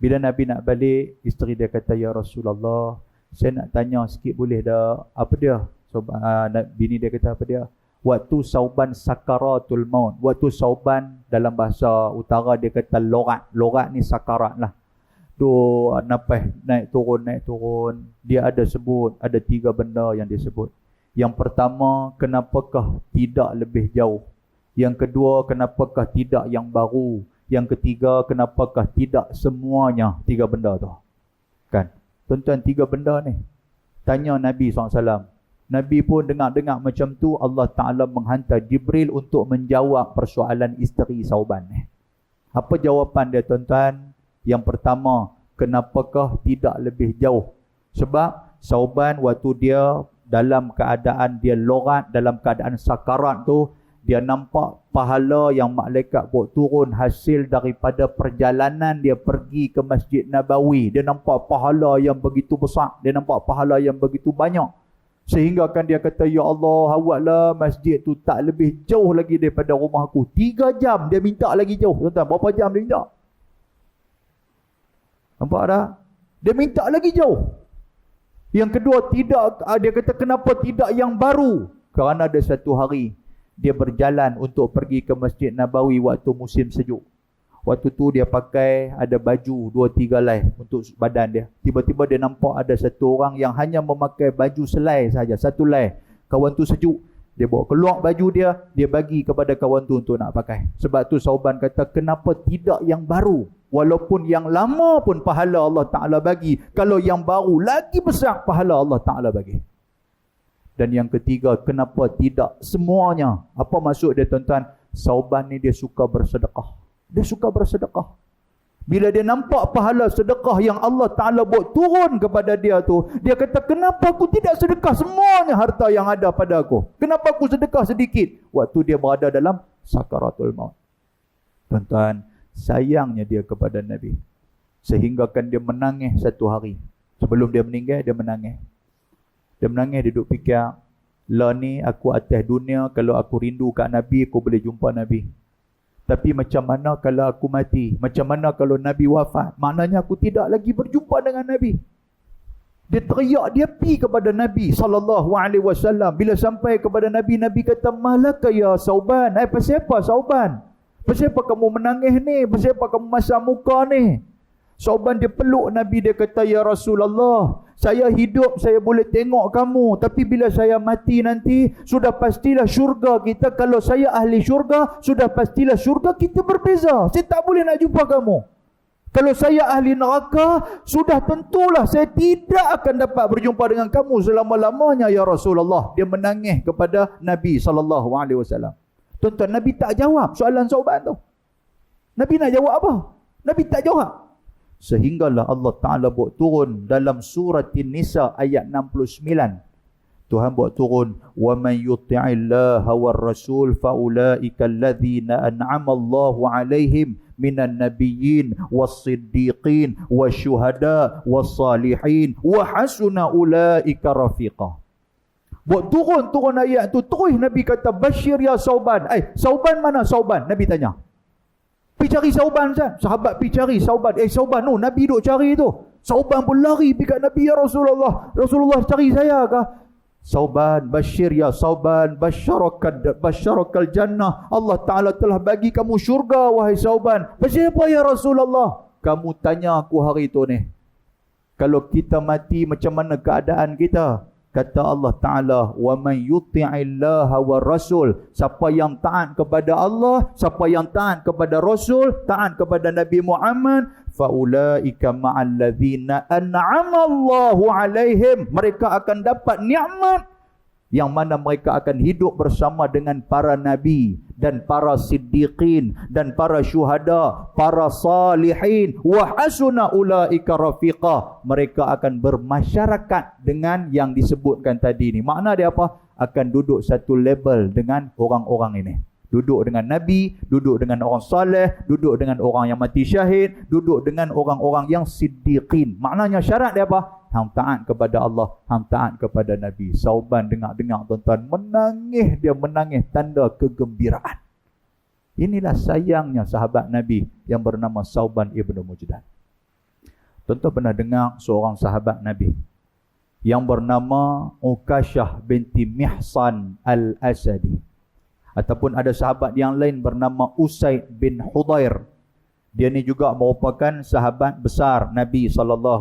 Bila Nabi nak balik, isteri dia kata, ya Rasulullah, saya nak tanya sikit boleh dah? Apa dia? Bini dia kata apa dia? Waktu Sauban sakaratul maut. Waktu Sauban dalam bahasa utara dia kata lorat. Lorat ni sakarat lah. Tu nafas naik turun. Dia ada sebut, ada 3 benda yang dia sebut. Yang pertama, kenapakah tidak lebih jauh? Yang kedua, kenapakah tidak yang baru? Yang ketiga, kenapakah tidak semuanya 3 benda tu? Kan? Tuan-tuan, 3 benda ni. Tanya Nabi SAW. Nabi pun dengar-dengar macam tu, Allah Ta'ala menghantar Jibril untuk menjawab persoalan isteri Sauban. Apa jawapan dia, tuan-tuan? Yang pertama, kenapakah tidak lebih jauh? Sebab Sauban waktu dia dalam keadaan dia lorat, dalam keadaan sakarat tu, dia nampak pahala yang malaikat buat turun hasil daripada perjalanan dia pergi ke Masjid Nabawi. Dia nampak pahala yang begitu besar. Dia nampak pahala yang begitu banyak. Sehingga kan dia kata, ya Allah, awaklah masjid tu tak lebih jauh lagi daripada rumah aku. 3 jam dia minta lagi jauh. Tuan-tuan, berapa jam dia minta? Nampak tak? Dia minta lagi jauh. Yang kedua, tidak, dia kata kenapa tidak yang baru? Kerana ada satu hari dia berjalan untuk pergi ke Masjid Nabawi waktu musim sejuk. Waktu tu dia pakai ada baju 2-3 helai untuk badan dia. Tiba-tiba dia nampak ada satu orang yang hanya memakai baju selai saja, 1 helai. Kawan tu sejuk, dia bawa keluar baju dia bagi kepada kawan tu untuk nak pakai. Sebab tu Sauban kata, kenapa tidak yang baru? Walaupun yang lama pun pahala Allah Ta'ala bagi. Kalau yang baru lagi besar pahala Allah Ta'ala bagi. Dan yang ketiga, kenapa tidak semuanya? Apa maksud dia, tuan-tuan? Sauban ni dia suka bersedekah. Dia suka bersedekah. Bila dia nampak pahala sedekah yang Allah Ta'ala buat turun kepada dia tu, dia kata, kenapa aku tidak sedekah semuanya harta yang ada pada aku? Kenapa aku sedekah sedikit? Waktu dia berada dalam sakaratul maut. Tuan-tuan, sayangnya dia kepada Nabi. Sehingga kan dia menangis satu hari. Sebelum dia meninggal, dia menangis. Dia menangis, dia duduk fikir, lah ni aku atas dunia, kalau aku rindu kat Nabi, aku boleh jumpa Nabi. Tapi macam mana kalau aku mati? Macam mana kalau Nabi wafat? Maknanya aku tidak lagi berjumpa dengan Nabi. Dia teriak, dia pergi kepada Nabi SAW. Bila sampai kepada Nabi, Nabi kata, malaka ya Sauban? Pasal apa Sauban? Pasal apa kamu menangis ni? Pasal apa kamu masam muka ni? Sauban dia peluk Nabi, dia kata, ya Rasulullah, Saya hidup, saya boleh tengok kamu. Tapi bila saya mati nanti, sudah pastilah syurga kita. Kalau saya ahli syurga, sudah pastilah syurga kita berbeza. Saya tak boleh nak jumpa kamu. Kalau saya ahli neraka, sudah tentulah saya tidak akan dapat berjumpa dengan kamu selama-lamanya ya Rasulullah. Dia menangis kepada Nabi SAW. Tuan-tuan, Nabi tak jawab soalan Sauban tu. Nabi nak jawab apa? Nabi tak jawab. Sehinggalah Allah Ta'ala buat turun dalam surah An-Nisa ayat 69. Tuhan buat turun, وَمَنْ يُطِعِ اللَّهَ وَالرَّسُولَ فَأُولَٰئِكَ الَّذِينَ أَنْعَمَ اللَّهُ عَلَيْهِمْ مِنَ النَّبِيِّينَ وَالصِّدِّيقِينَ وَالشُّهَدَاءِ وَالصَّالِحِينَ وَحَسُنَ أُولَٰئِكَ رَفِيقًا. Buat turun ayat tu, terus Nabi kata, Bashir ya Sauban. Sauban mana Sauban? Nabi tanya. Pergi cari Sauban, Ustaz. Sahabat pergi cari Sauban. Sauban tu, Nabi duk cari tu. Sauban pun lari pergi kat Nabi, ya Rasulullah. Rasulullah cari saya kah? Sauban, Bashir ya Sauban, basyarakal jannah. Allah Ta'ala telah bagi kamu syurga, wahai Sauban. Pasal apa ya Rasulullah? Kamu tanya aku hari tu ni, kalau kita mati macam mana keadaan kita? Kata Allah Ta'ala, وَمَنْ يُطِعِ اللَّهَ وَالرَّسُولَ. Siapa yang taat kepada Allah, siapa yang taat kepada Rasul, taat kepada Nabi Muhammad, فَأُولَٰئِكَ مَعَ الَّذِينَ أَنْعَمَ اللَّهُ عَلَيْهِمْ. Mereka akan dapat nikmat yang mana mereka akan hidup bersama dengan para nabi dan para siddiqin dan para syuhada, para salihin. Wa hasuna ulaika rafiqa. Mereka akan bermasyarakat dengan yang disebutkan tadi ni. Makna dia apa? Akan duduk satu level dengan orang-orang ini. Duduk dengan Nabi, duduk dengan orang saleh, duduk dengan orang yang mati syahid, duduk dengan orang-orang yang siddiqin. Maknanya syarat dia apa? Hang taat kepada Allah, hang taat kepada Nabi. Sauban dengar-dengar tuan-tuan, menangis, dia menangis tanda kegembiraan. Inilah sayangnya sahabat Nabi yang bernama Sauban ibnu Mujdan. Tuan-tuan pernah dengar seorang sahabat Nabi yang bernama Uqashah binti Mihsan al-Asadi. Ataupun ada sahabat yang lain bernama Usaid bin Hudair. Dia ni juga merupakan sahabat besar Nabi SAW.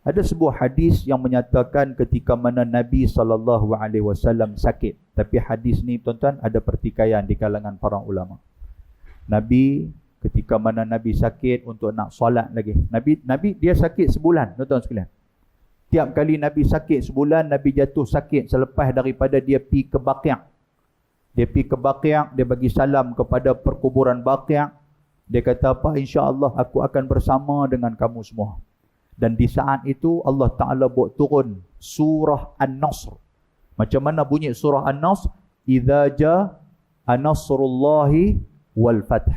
Ada sebuah hadis yang menyatakan ketika mana Nabi SAW sakit. Tapi hadis ni tuan-tuan ada pertikaian di kalangan para ulama. Nabi ketika mana Nabi sakit untuk nak solat lagi. Nabi dia sakit sebulan, tuan-tuan sekalian. Tiap kali Nabi sakit sebulan, Nabi jatuh sakit selepas daripada dia pergi ke Baqi'. Dia pergi ke Baqi', dia bagi salam kepada perkuburan Baqi'. Dia kata apa? InsyaAllah aku akan bersama dengan kamu semua. Dan di saat itu Allah Ta'ala buat turun surah An-Nasr. Macam mana bunyi surah An-Nasr? Idza ja'a nasrullahi wal fath.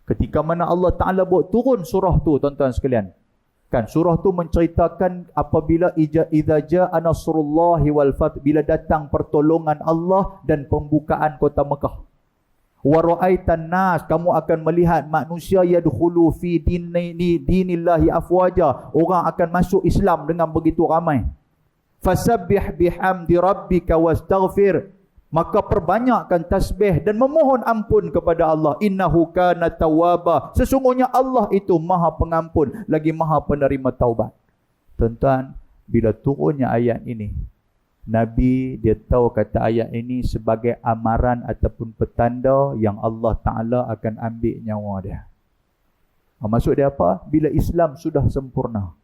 Ketika mana Allah Ta'ala buat turun surah tu, tuan-tuan sekalian. Kan surah tu menceritakan apabila idza jaa nasrullahi wal fath, bila datang pertolongan Allah dan pembukaan kota Mekah. Wa ra'aitan nas, kamu akan melihat manusia yadkhulu fi dinillahi afwaja, orang akan masuk Islam dengan begitu ramai. Fasabbih bihamdi rabbika wastaghfir, maka perbanyakkan tasbih dan memohon ampun kepada Allah. Innahu kana tawwaba, sesungguhnya Allah itu maha pengampun lagi maha penerima taubat. Tuan-tuan, bila turunnya ayat ini, Nabi dia tahu kata ayat ini sebagai amaran ataupun petanda yang Allah Ta'ala akan ambil nyawa dia. Maksud dia apa? Bila Islam sudah sempurna,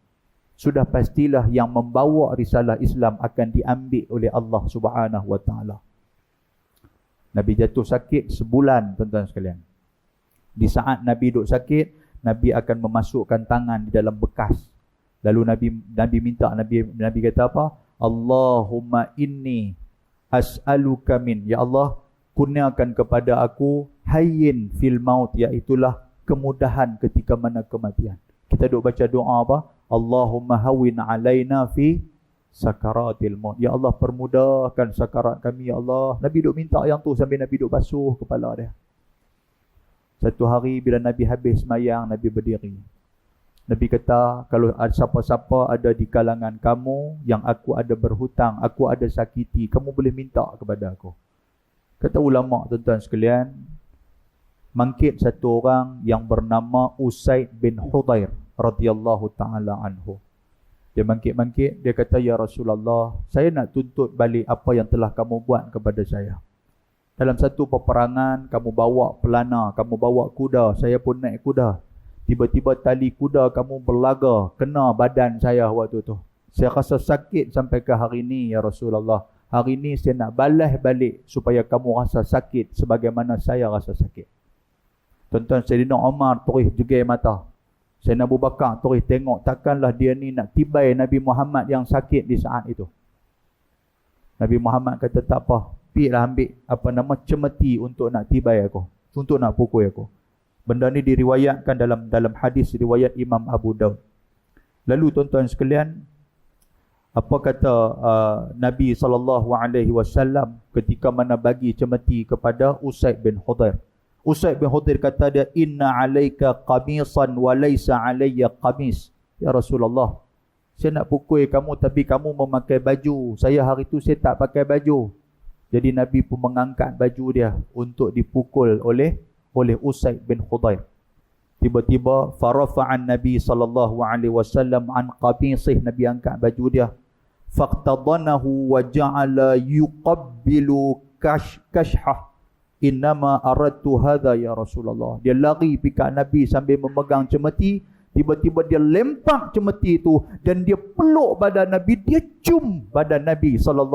sudah pastilah yang membawa risalah Islam akan diambil oleh Allah Subhanahu Wa Ta'ala. Nabi jatuh sakit sebulan, tuan-tuan sekalian. Di saat Nabi duduk sakit, Nabi akan memasukkan tangan di dalam bekas. Lalu Nabi minta, Nabi kata apa? Allahumma inni as'aluka min. Ya Allah, kurniakan kepada aku hayyin fil maut, iaitulah kemudahan ketika mana kematian. Kita duk baca doa apa? Allahumma hawwin alaina fi sakaratil maut. Ya Allah, permudahkan sakarat kami, ya Allah. Nabi duk minta yang tu sambil Nabi duk basuh kepala dia. Satu hari bila Nabi habis semayang, Nabi berdiri. Nabi kata, kalau siapa-siapa ada di kalangan kamu yang aku ada berhutang, aku ada sakiti, kamu boleh minta kepada aku. Kata ulama, tuan-tuan sekalian, mangkit satu orang yang bernama Usaid bin Hudair. radhiyallahu taala anhu. Dia bangkit-bangkit, dia kata, ya Rasulullah, saya nak tuntut balik apa yang telah kamu buat kepada saya. Dalam satu peperangan, kamu bawa pelana, kamu bawa kuda, saya pun naik kuda. Tiba-tiba tali kuda kamu berlaga, kena badan saya waktu tu. Saya rasa sakit sampai ke hari ini, ya Rasulullah. Hari ini saya nak balas balik supaya kamu rasa sakit sebagaimana saya rasa sakit. Tuan-tuan, Sayyidina Umar terus jegir mata. Sayyidina Abu Bakar terus tengok, takkanlah dia ni nak tibai Nabi Muhammad yang sakit di saat itu. Nabi Muhammad kata, tak apa, pergilah ambil cemeti untuk nak tibai aku, untuk nak pukul aku. Benda ni diriwayatkan dalam hadis riwayat Imam Abu Daud. Lalu tuan-tuan sekalian, apa kata Nabi SAW ketika mana bagi cemeti kepada Usaid bin Hudhair. Usaid bin Hudhair kata dia, inna alaika qamisan wa laysa alayya qamis. Ya Rasulullah, saya nak pukul kamu tapi kamu memakai baju. Saya hari itu saya tak pakai baju. Jadi Nabi pun mengangkat baju dia untuk dipukul oleh Usaid bin Hudhair. Tiba-tiba farafa'an Nabi SAW an qamisih, Nabi angkat baju dia. Faqtadanahu wa ja'ala yuqabbilu kashhah. Innama aradtu hadha ya Rasulullah. Dia lari pikat Nabi sambil memegang cemeti. Tiba-tiba dia lempak cemeti itu dan dia peluk badan Nabi, dia cium badan Nabi SAW.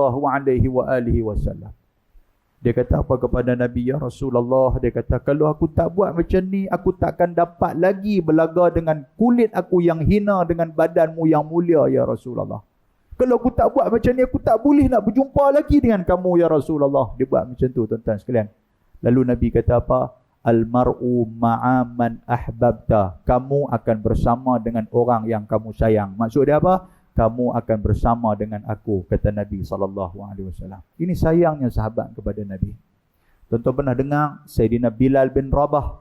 Dia kata apa kepada Nabi, ya Rasulullah? Dia kata, kalau aku tak buat macam ni, aku takkan dapat lagi berlaga dengan kulit aku yang hina dengan badanmu yang mulia, ya Rasulullah. Kalau aku tak buat macam ni, aku tak boleh nak berjumpa lagi dengan kamu, ya Rasulullah. Dia buat macam tu, tuan-tuan sekalian. Lalu Nabi kata apa? Al-mar'u ma'aman ahbabta. Kamu akan bersama dengan orang yang kamu sayang. Maksud dia apa? Kamu akan bersama dengan aku, kata Nabi SAW. Ini sayangnya sahabat kepada Nabi. Tuan-tuan pernah dengar Sayyidina Bilal bin Rabah,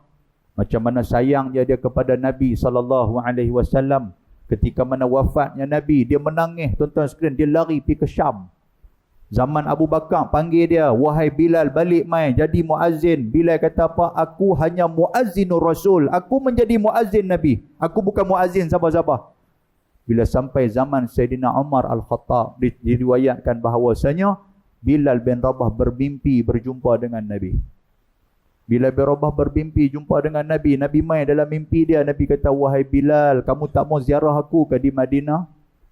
macam mana sayangnya dia kepada Nabi SAW. Ketika mana wafatnya Nabi, dia menangis, tuan-tuan sekalian, dia lari pergi ke Syam. Zaman Abu Bakar panggil dia, wahai Bilal, balik mai jadi muazzin. Bilal kata apa? Aku hanya muazzinur Rasul. Aku menjadi muazzin Nabi. Aku bukan muazzin siapa-siapa. Bila sampai zaman Sayyidina Umar Al-Khattab, diriwayatkan bahawasanya Bilal bin Rabah bermimpi berjumpa dengan Nabi. Bilal bin Rabah bermimpi jumpa dengan Nabi. Nabi mai dalam mimpi dia. Nabi kata, wahai Bilal, kamu tak mau ziarah aku ke di Madinah?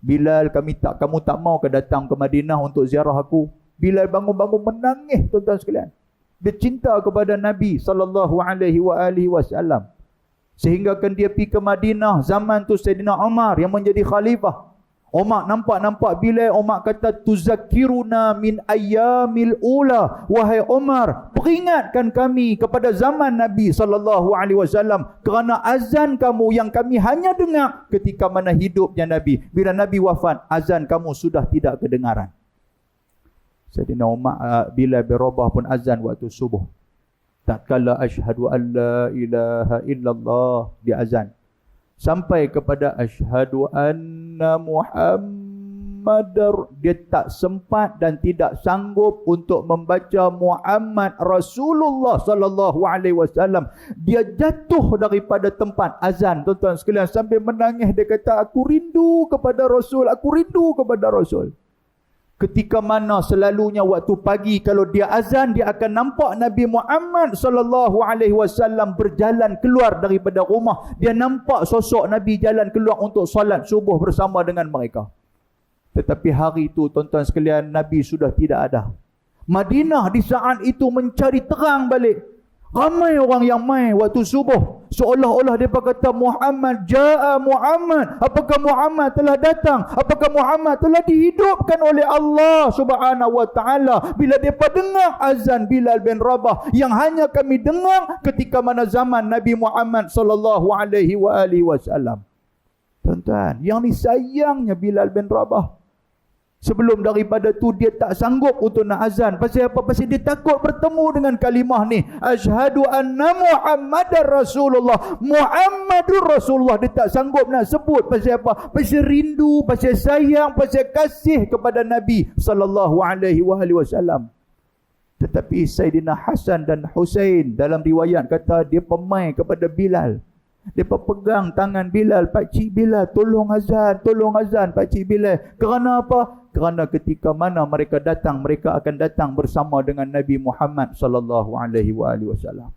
Bilal, kamu tak mau ke datang ke Madinah untuk ziarah aku? Bilal bangun-bangun menangis, tuan-tuan sekalian. Dia cinta kepada Nabi SAW. Sehingga kan dia pergi ke Madinah. Zaman tu Sayyidina Umar yang menjadi khalifah. Umar nampak Bilal, Umar kata, tuzakiruna min ayyamil ula. Wahai Umar, peringatkan kami kepada zaman Nabi SAW, kerana azan kamu yang kami hanya dengar ketika mana hidupnya Nabi. Bila Nabi wafat, azan kamu sudah tidak kedengaran. Sayyidina Umar, Bilal bin Rabah pun azan waktu subuh. Tatkala asyhadu an la ilaha illallah, dia azan. Sampai kepada asyhadu anna Muhammadar, dia tak sempat dan tidak sanggup untuk membaca Muhammad Rasulullah sallallahu alaihi wasallam. Dia jatuh daripada tempat azan, tuan-tuan sekalian, sambil menangis. Dia kata, aku rindu kepada Rasul, aku rindu kepada Rasul. Ketika mana selalunya waktu pagi kalau dia azan, dia akan nampak Nabi Muhammad sallallahu alaihi wasallam berjalan keluar daripada rumah. Dia nampak sosok Nabi jalan keluar untuk solat subuh bersama dengan mereka. Tetapi hari itu, tuan-tuan sekalian, Nabi sudah tidak ada. Madinah di saat itu mencari terang balik. Ramai orang yang mai waktu subuh. Seolah-olah dia kata, Muhammad ja'a Muhammad. Apakah Muhammad telah datang? Apakah Muhammad telah dihidupkan oleh Allah Subhanahu wa ta'ala? Bila mereka dengar azan Bilal bin Rabah yang hanya kami dengar ketika mana zaman Nabi Muhammad sallallahu alaihi wasallam. Tuan-tuan, yang ni sayangnya Bilal bin Rabah. Sebelum daripada tu dia tak sanggup untuk nak azan. Pasal apa? Pasal dia takut bertemu dengan kalimah ni. Asyhadu anna Muhammadar Rasulullah. Muhammadur Rasulullah. Dia tak sanggup nak sebut. Pasal apa? Pasal rindu, pasal sayang, pasal kasih kepada Nabi sallallahu alaihi wasallam. Tetapi Sayyidina Hasan dan Husain dalam riwayat kata dia pemai kepada Bilal. Mereka pegang tangan Bilal, Pakcik Bilal, tolong azan Pakcik Bilal. Kerana apa? Kerana ketika mana mereka datang, mereka akan datang bersama dengan Nabi Muhammad sallallahu alaihi wasallam.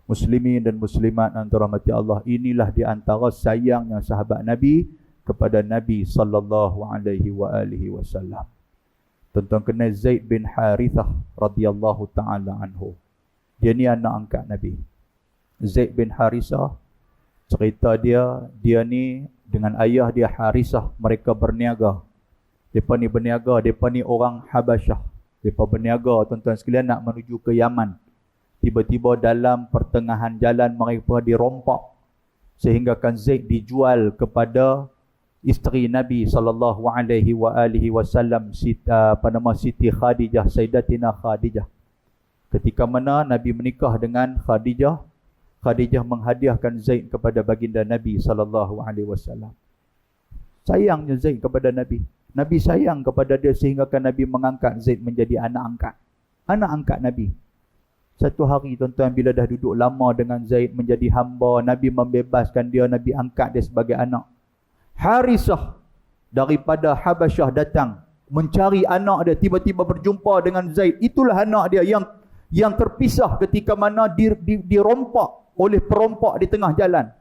Muslimin dan muslimat yang dirahmati Allah, inilah di antara sayangnya sahabat Nabi kepada Nabi sallallahu alaihi wasallam. Tuan-tuan kenal Zaid bin Harithah radhiyallahu taala anhu. Dia ni anak angkat Nabi. Zaid bin Harithah, cerita dia ni dengan ayah dia Harithah, mereka berniaga. Depa ni berniaga, depa ni orang Habasyah. Depa berniaga tuan-tuan sekalian nak menuju ke Yaman. Tiba-tiba dalam pertengahan jalan mereka dirompak sehingga kan Zaid dijual kepada isteri Nabi sallallahu alaihi wasallam, Siti Khadijah, Sayyidatina Khadijah. Ketika mana Nabi menikah dengan Khadijah, Khadijah menghadiahkan Zaid kepada baginda Nabi sallallahu alaihi wasallam. Sayangnya Zaid kepada Nabi. Nabi sayang kepada dia sehingga kan Nabi mengangkat Zaid menjadi anak angkat Nabi. Satu hari tuan-tuan, bila dah duduk lama dengan Zaid menjadi hamba, Nabi membebaskan dia, Nabi angkat dia sebagai anak. Harithah daripada Habasyah datang mencari anak dia, tiba-tiba berjumpa dengan Zaid. Itulah anak dia yang terpisah ketika mana dirompak oleh perompak di tengah jalan.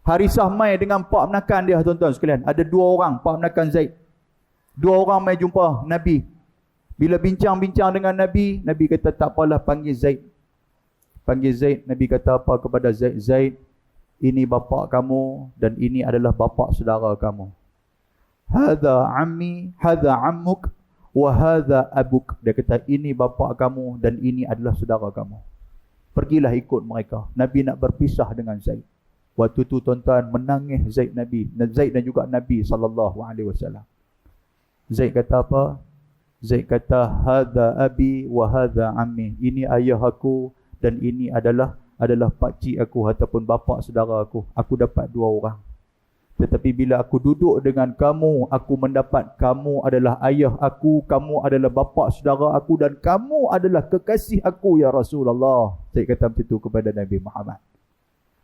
Harithah mai dengan pak menakan dia tuan-tuan sekalian. Ada dua orang pak menakan Zaid. Dua orang mai jumpa Nabi. Bila bincang-bincang dengan Nabi, Nabi kata tak apalah, panggil Zaid. Panggil Zaid, Nabi kata apa kepada Zaid? Zaid, ini bapa kamu dan ini adalah bapa saudara kamu. Hadza ammi, hadza ammuk wa hadza abuk. Dia kata ini bapa kamu dan ini adalah saudara kamu. Pergilah ikut mereka. Nabi nak berpisah dengan Zaid. Waktu tu tuan-tuan menangis Zaid dan juga Nabi sallallahu alaihi wasallam. Zaid kata apa? Zaid kata hadza abi wa hadza ammi. Ini ayah aku dan ini adalah pakcik aku ataupun bapa saudara aku. Aku dapat dua orang. Tetapi bila aku duduk dengan kamu, aku mendapat kamu adalah ayah aku, kamu adalah bapa saudara aku dan kamu adalah kekasih aku ya Rasulullah. Zaid kata macam tu kepada Nabi Muhammad.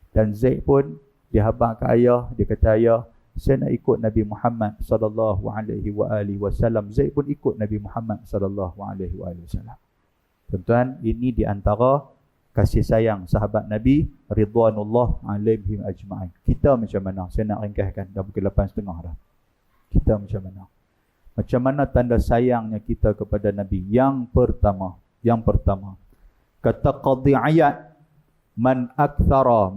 Dan Zaid pun dia habaq ke ayah, dia kata ayah, saya nak ikut Nabi Muhammad sallallahu alaihi wasallam. Zaid pun ikut Nabi Muhammad sallallahu alaihi wasallam. Tuan-tuan, ini di antara kasih sayang sahabat Nabi ridwanullah alaihim ajma'in. Kita macam mana? Saya nak ringkaskan, dah pukul 8.30 dah. Kita macam mana? Macam mana tanda sayangnya kita kepada Nabi? Yang pertama, kata Qadhi Iyad, man akthara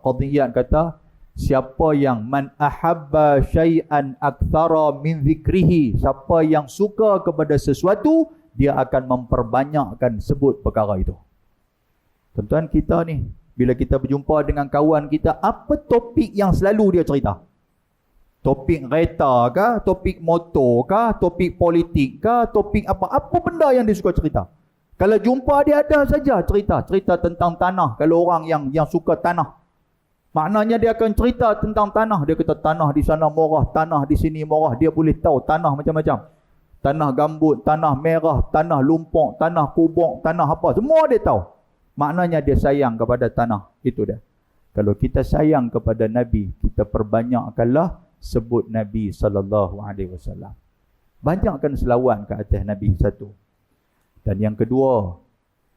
Qadhi Iyad kata, siapa yang man ahabba syai'an akthara min zikrihi, siapa yang suka kepada sesuatu, dia akan memperbanyakkan sebut perkara itu. Tuan-tuan, kita ni bila kita berjumpa dengan kawan kita, apa topik yang selalu dia cerita? Topik kereta kah, topik motor kah, topik politik kah, topik apa benda yang dia suka cerita? Kalau jumpa dia ada saja cerita tentang tanah. Kalau orang yang suka tanah, maknanya dia akan cerita tentang tanah. Dia kata tanah di sana murah, tanah di sini murah. Dia boleh tahu tanah macam-macam. Tanah gambut, tanah merah, tanah lumpur, tanah kubur, tanah apa. Semua dia tahu. Maknanya dia sayang kepada tanah. Itu dia. Kalau kita sayang kepada Nabi, kita perbanyakkanlah sebut Nabi SAW. Banyakkan selawat ke atas Nabi satu. Dan yang kedua,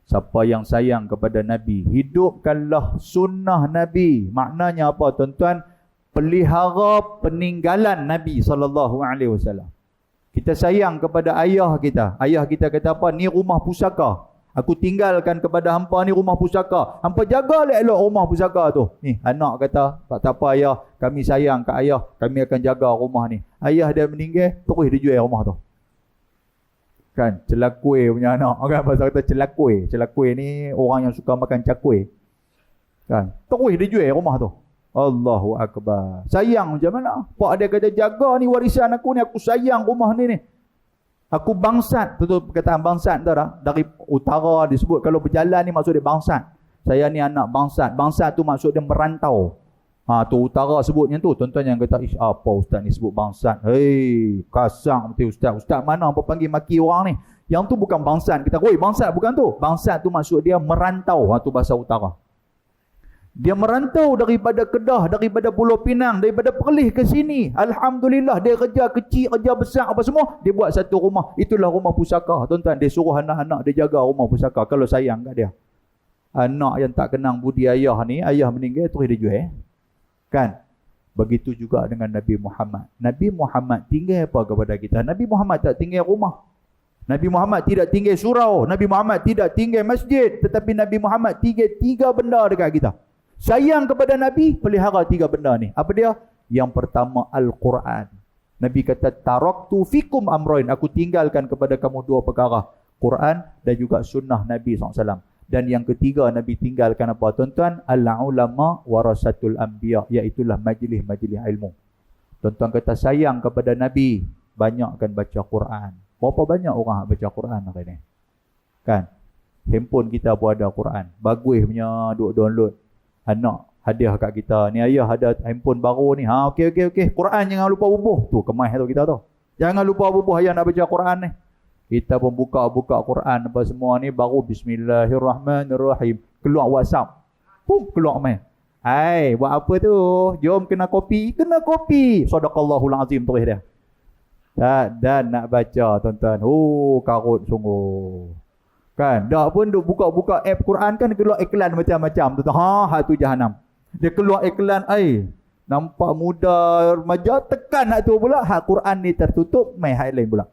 siapa yang sayang kepada Nabi, hidupkanlah sunnah Nabi. Maknanya apa tuan-tuan? Pelihara peninggalan Nabi SAW. Kita sayang kepada ayah kita. Ayah kita kata apa? Ni rumah pusaka. Aku tinggalkan kepada hampa ni rumah pusaka. Hampa jaga elok rumah pusaka tu. Ni anak kata, tak apa ayah, kami sayang kat ayah, kami akan jaga rumah ni. Ayah dia meninggal, terus dia jual rumah tu. Kan, celakui punya anak. Kan pasal kata celakui. Celakui ni orang yang suka makan cakui. Kan, terus dia jual rumah tu. Allahu Akbar. Sayang macam mana? Pak dia kata jaga ni warisan aku ni, aku sayang rumah ni. Aku bangsat. Betul perkataan bangsat tu dah. Dari utara disebut kalau berjalan ni maksud dia bangsat. Saya ni anak bangsat. Bangsat tu maksud dia merantau. Tu utara sebutnya tu. Tuan-tuan yang kata, ish apa ustaz ni sebut bangsat. Hei, kasar betul ustaz. Ustaz mana apa panggil maki orang ni? Yang tu bukan bangsat. Kita, oi bangsat bukan tu. Bangsat tu maksud dia merantau. Tu bahasa utara. Dia merantau daripada Kedah, daripada Pulau Pinang, daripada Perlis ke sini. Alhamdulillah, dia kerja kecil, kerja besar apa semua, dia buat satu rumah. Itulah rumah pusaka. Tuan-tuan, dia suruh anak-anak dia jaga rumah pusaka kalau sayang kat dia. Anak yang tak kenang budi ayah ni, ayah meninggal terus dia jual. Kan? Begitu juga dengan Nabi Muhammad. Nabi Muhammad tinggal apa kepada kita? Nabi Muhammad tak tinggal rumah. Nabi Muhammad tidak tinggal surau. Nabi Muhammad tidak tinggal masjid. Tetapi Nabi Muhammad tinggal 3 benda dekat kita. Sayang kepada Nabi, pelihara 3 benda ni. Apa dia? Yang pertama, Al-Quran. Nabi kata, taraktu fikum amroin. Aku tinggalkan kepada kamu 2 perkara. Quran dan juga sunnah Nabi SAW. Dan yang ketiga, Nabi tinggalkan apa tuan-tuan? Al-ulama warasatul anbiya. Iaitulah majlis-majlis ilmu. Tuan-tuan kata sayang kepada Nabi, banyakkan baca Quran. Berapa banyak orang baca Quran hari ni? Kan? Handphone kita pun ada Quran. Bagus punya duk download. Anak hadiah kat kita. Ni ayah ada handphone baru ni. Okey. Quran jangan lupa bubuh. Tu kemas tu kita tu. Jangan lupa bubuh ayah nak baca Quran ni. Kita pun buka Quran apa semua ni baru bismillahirrahmanirrahim. Keluar WhatsApp. Pum keluar main. Hai, buat apa tu? Jom kena kopi. Kena kopi. Sadaqallahul azim terus dia. Dan nak baca tuan-tuan. Karut sungguh. Kan? Dah pun duk buka app Quran kan keluar iklan macam-macam tu. Tu jahanam. Dia keluar iklan, nampak muda remaja tekan hak tu pula. Hak Quran ni tertutup, mai hak lain pula.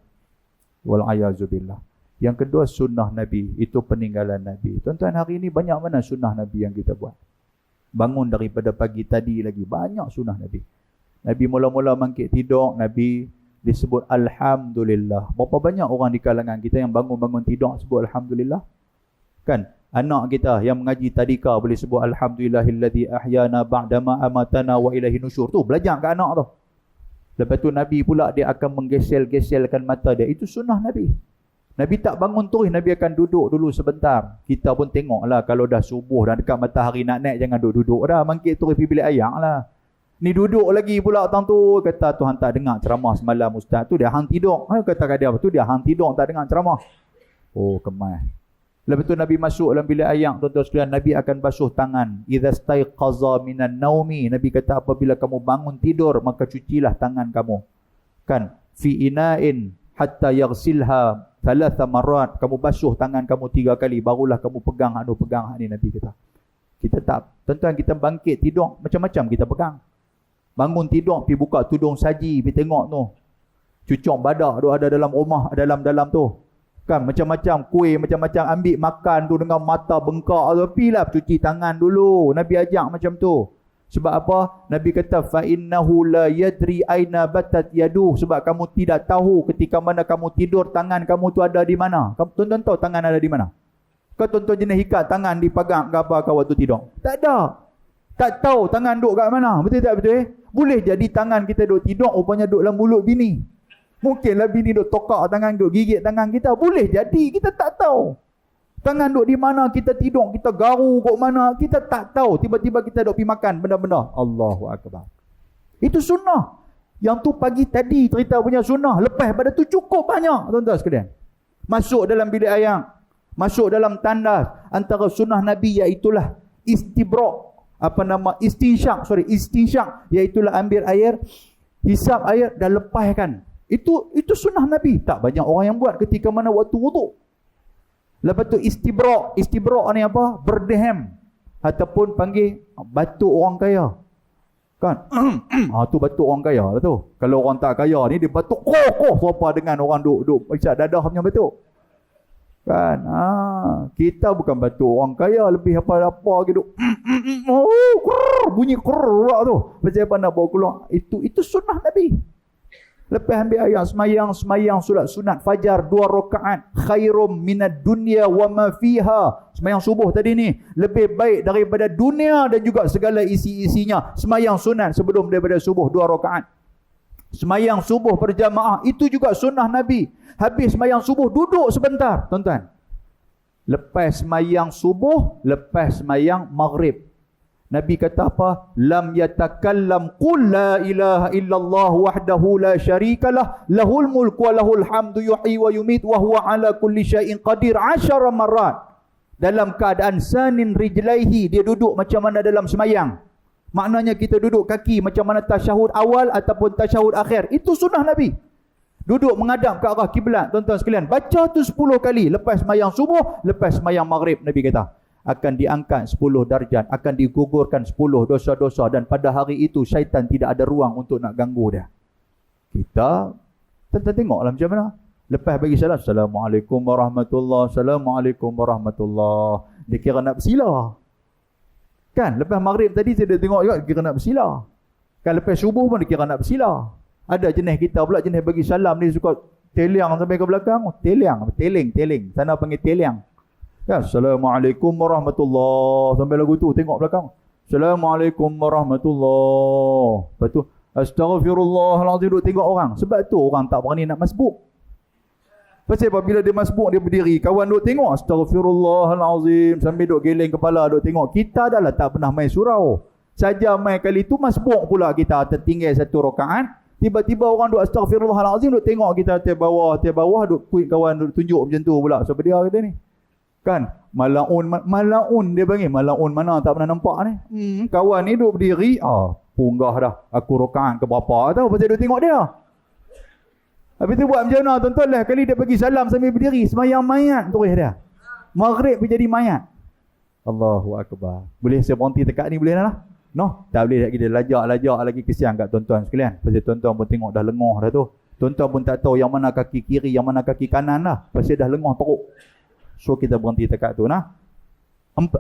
Wal-ayazubillah. Yang kedua sunnah Nabi, itu peninggalan Nabi. Tuan-tuan, hari ni banyak mana sunnah Nabi yang kita buat? Bangun daripada pagi tadi lagi banyak sunnah Nabi. Nabi mula-mula bangkit tidur, Nabi disebut Alhamdulillah. Berapa banyak orang di kalangan kita yang bangun-bangun tidur sebut Alhamdulillah? Kan? Anak kita yang mengaji tadika boleh sebut Alhamdulillahilladzi ahyana ba'dama amatana wa ilaihi nusyur. Tu belajar kat anak tu. Lepas tu Nabi pula dia akan menggesel-geselkan mata dia. Itu sunnah Nabi. Nabi tak bangun terus, Nabi akan duduk dulu sebentar. Kita pun tengoklah kalau dah subuh dan dekat matahari nak naik, jangan duduk dah. Bangkit terus pergi bilik ayak lah. Ni duduk lagi pula tang tu, kata Tuhan tak dengar ceramah semalam ustaz. Tu dia hang tidur. Kata kat dia, tu dia hang tidur tak dengar ceramah. Oh, kemas. Lepas tu Nabi masuk dalam bilik ayak, tuan-tuan sekalian, Nabi akan basuh tangan. Idza staiqaza minan naumi. Nabi kata apabila kamu bangun tidur, maka cucilah tangan kamu. Kan? Fi ina'in hatta yaghsilha 3 marat. Kamu basuh tangan kamu 3 kali, barulah kamu pegang hak ni Nabi kata. Kita tak, tuan-tuan, kita bangkit tidur macam-macam kita pegang. Bangun tidur, pergi buka tudung saji, pergi tengok tu. Cucuk badak tu ada dalam rumah, dalam tu. Kan macam-macam kuih, macam-macam ambil makan tu dengan mata bengkak tu. Pergilah cuci tangan dulu. Nabi ajak macam tu. Sebab apa? Nabi kata fa innahu la yadri aina batat yadu. Sebab kamu tidak tahu ketika mana kamu tidur tangan kamu tu ada di mana. Kamu tuan-tuan tahu tangan ada di mana? Kau tuan-tuan jenis ikat tangan dipegang ke apa kau waktu tidur? Tak ada. Tak tahu tangan duduk kat mana. Betul tak betul? Boleh jadi tangan kita duduk tidur, rupanya duduk dalam mulut bini. Mungkinlah bini duduk tokak tangan, duduk gigit tangan kita. Boleh jadi, kita tak tahu. Tangan duduk di mana kita tidur, kita garu kat mana, kita tak tahu. Tiba-tiba kita duduk pergi makan benda-benda. Allahu Akbar. Itu sunnah. Yang tu pagi tadi cerita punya sunnah. Lepas pada tu cukup banyak, tuan-tuan sekalian. Masuk dalam bilik ayak, masuk dalam tandas. Antara sunnah Nabi iaitulah istibra'. Istinsyak, iaitulah ambil air, hisap air dan lepaskan. Itu sunnah Nabi. Tak banyak orang yang buat ketika mana waktu wuduk. Lepas tu istibra' ni apa? Berdeham ataupun panggil batuk orang kaya. Kan? Tu batuk orang kaya lah tu. Kalau orang tak kaya ni dia batuk serupa dengan orang duk isap dadah punya batuk. Kan? Kita bukan batuk orang kaya, lebih apa gitu. Bunyi krrr tu. Macam apa nak bawa keluar? Itu sunnah Nabi. Lepas ambil ayat semayang solat sunat fajar 2 rakaat khairum minad dunya wa ma fiha. Semayang subuh tadi ni lebih baik daripada dunia dan juga segala isi-isinya. Semayang sunat sebelum daripada subuh 2 rakaat. Semayang subuh berjamaah itu juga sunnah Nabi. Habis semayang subuh duduk sebentar, tuan-tuan. Lepas semayang subuh, lepas semayang maghrib, Nabi kata apa? Lam yatakallam qul la ilaha illallah wahdahu la syarikalah lahul mulku wa lahul hamdu yuhyi wa yumit wa huwa ala kulli syai'in qadir 10 marat. dalam keadaan sanin rijlaihi, dia duduk macam mana dalam semayang. Maknanya kita duduk kaki macam mana tasyahud awal ataupun tasyahud akhir. Itu sunnah Nabi. Duduk menghadap ke arah kiblat. Tuan-tuan sekalian, baca tu 10 kali. Lepas semayang subuh, lepas semayang maghrib, Nabi kata akan diangkat 10 darjat, akan digugurkan 10 dosa-dosa, dan pada hari itu syaitan tidak ada ruang untuk nak ganggu dia. Kita tengoklah macam mana. Lepas bagi salam, Assalamualaikum warahmatullahi, Assalamualaikum warahmatullahi. Dia kira nak bersila. Kan, lepas maghrib tadi saya dah tengok juga, dia kira nak bersila. Kan, lepas subuh pun dia kira nak bersila. Ada jenis kita pula, jenis bagi salam ni suka teliang sampai ke belakang. Teling. Sana panggil teliang. Ya, Assalamualaikum warahmatullahi. Sampai lagu tu, tengok belakang. Assalamualaikum warahmatullahi. Lepas tu, Astaghfirullahaladzim, duduk tengok orang. Sebab tu orang tak berani nak masbuk. Pasal apabila dia masbuk, dia berdiri, kawan duduk tengok, Astaghfirullahaladzim, sambil duduk geleng kepala, duduk tengok. Kita dah lah tak pernah main surau. Saja main kali tu masbuk pula kita, tertinggal satu rakaat. Tiba-tiba orang duduk Astaghfirullahaladzim, duduk tengok kita tiap bawah, duduk kuit kawan, duduk tunjuk macam tu pula. Siapa dia kata ni? Kan? Malaun dia panggil. Malaun mana tak pernah nampak ni? Kawan ni duduk berdiri, punggah dah. Aku rakaat ke berapa tahu, pasal duduk tengok dia. Habis tu buat macam mana tuan-tuan lah. Kali dia bagi salam sambil berdiri, semayang mayat terus dia. Maghrib pun jadi mayat. Allahu Akbar. Boleh saya berhenti dekat ni boleh lah? No, tak boleh lagi. Dia lajak lagi, kesian kat tuan-tuan sekalian. Pasal tuan-tuan pun tengok dah lengah dah tu. Tuan-tuan pun tak tahu yang mana kaki kiri, yang mana kaki kanan lah. Pasal dah lengah teruk. So kita berhenti dekat tu nah.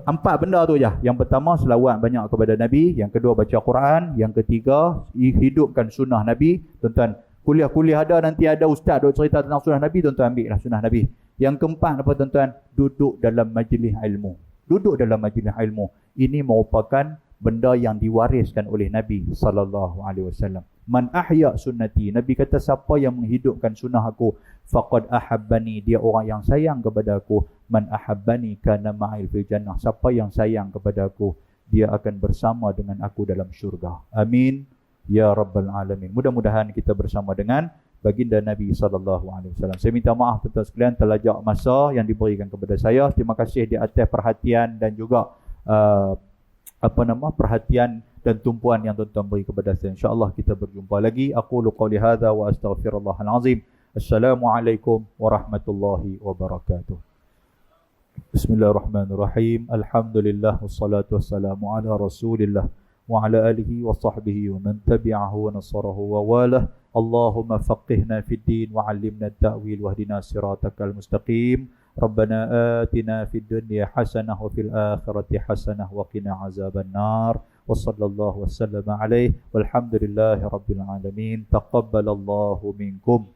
Empat benda tu je. Yang pertama, selawat banyak kepada Nabi. Yang kedua, baca Quran. Yang ketiga, hidupkan sunnah Nabi. Tuan-tuan, kuliah-kuliah ada, nanti ada ustaz duk cerita tentang sunnah Nabi, tuan-tuan ambil lah sunnah Nabi. Yang keempat apa tuan-tuan? Duduk dalam majlis ilmu. Duduk dalam majlis ilmu. Ini merupakan benda yang diwariskan oleh Nabi SAW. Man ahya sunnati. Nabi kata, siapa yang menghidupkan sunnah aku, faqad ahabbani. Dia orang yang sayang kepada aku. Man ahabbani kana ma'il fil jannah. Siapa yang sayang kepada aku, dia akan bersama dengan aku dalam syurga. Amin. Ya Rabbal Alamin. Mudah-mudahan kita bersama dengan baginda Nabi SAW. Saya minta maaf tuan-tuan sekalian, terlajak masa yang diberikan kepada saya. Terima kasih di atas perhatian dan juga perhatian dan tumpuan yang tuan-tuan beri kepada saya. InsyaAllah kita berjumpa lagi. Aqulu qawli hadha wa astaghfirullahal azim. Assalamualaikum warahmatullahi wabarakatuh. Bismillahirrahmanirrahim. Alhamdulillah wassalatu wassalamu ala Rasulillah wa ala alihi wa sahbihi wa man tabi'ahu wa nasarahu wa walah. Allahumma faqihna fid din wa 'allimna at-ta'wil wahdina siratakal mustaqim. Rabbana atina fid dunya hasanah wa fil akhirati hasanah wa qina azaban nar. Wa sallallahu wa sallama alaihi walhamdulillahi rabbil alamin. Taqabbalallahu minkum.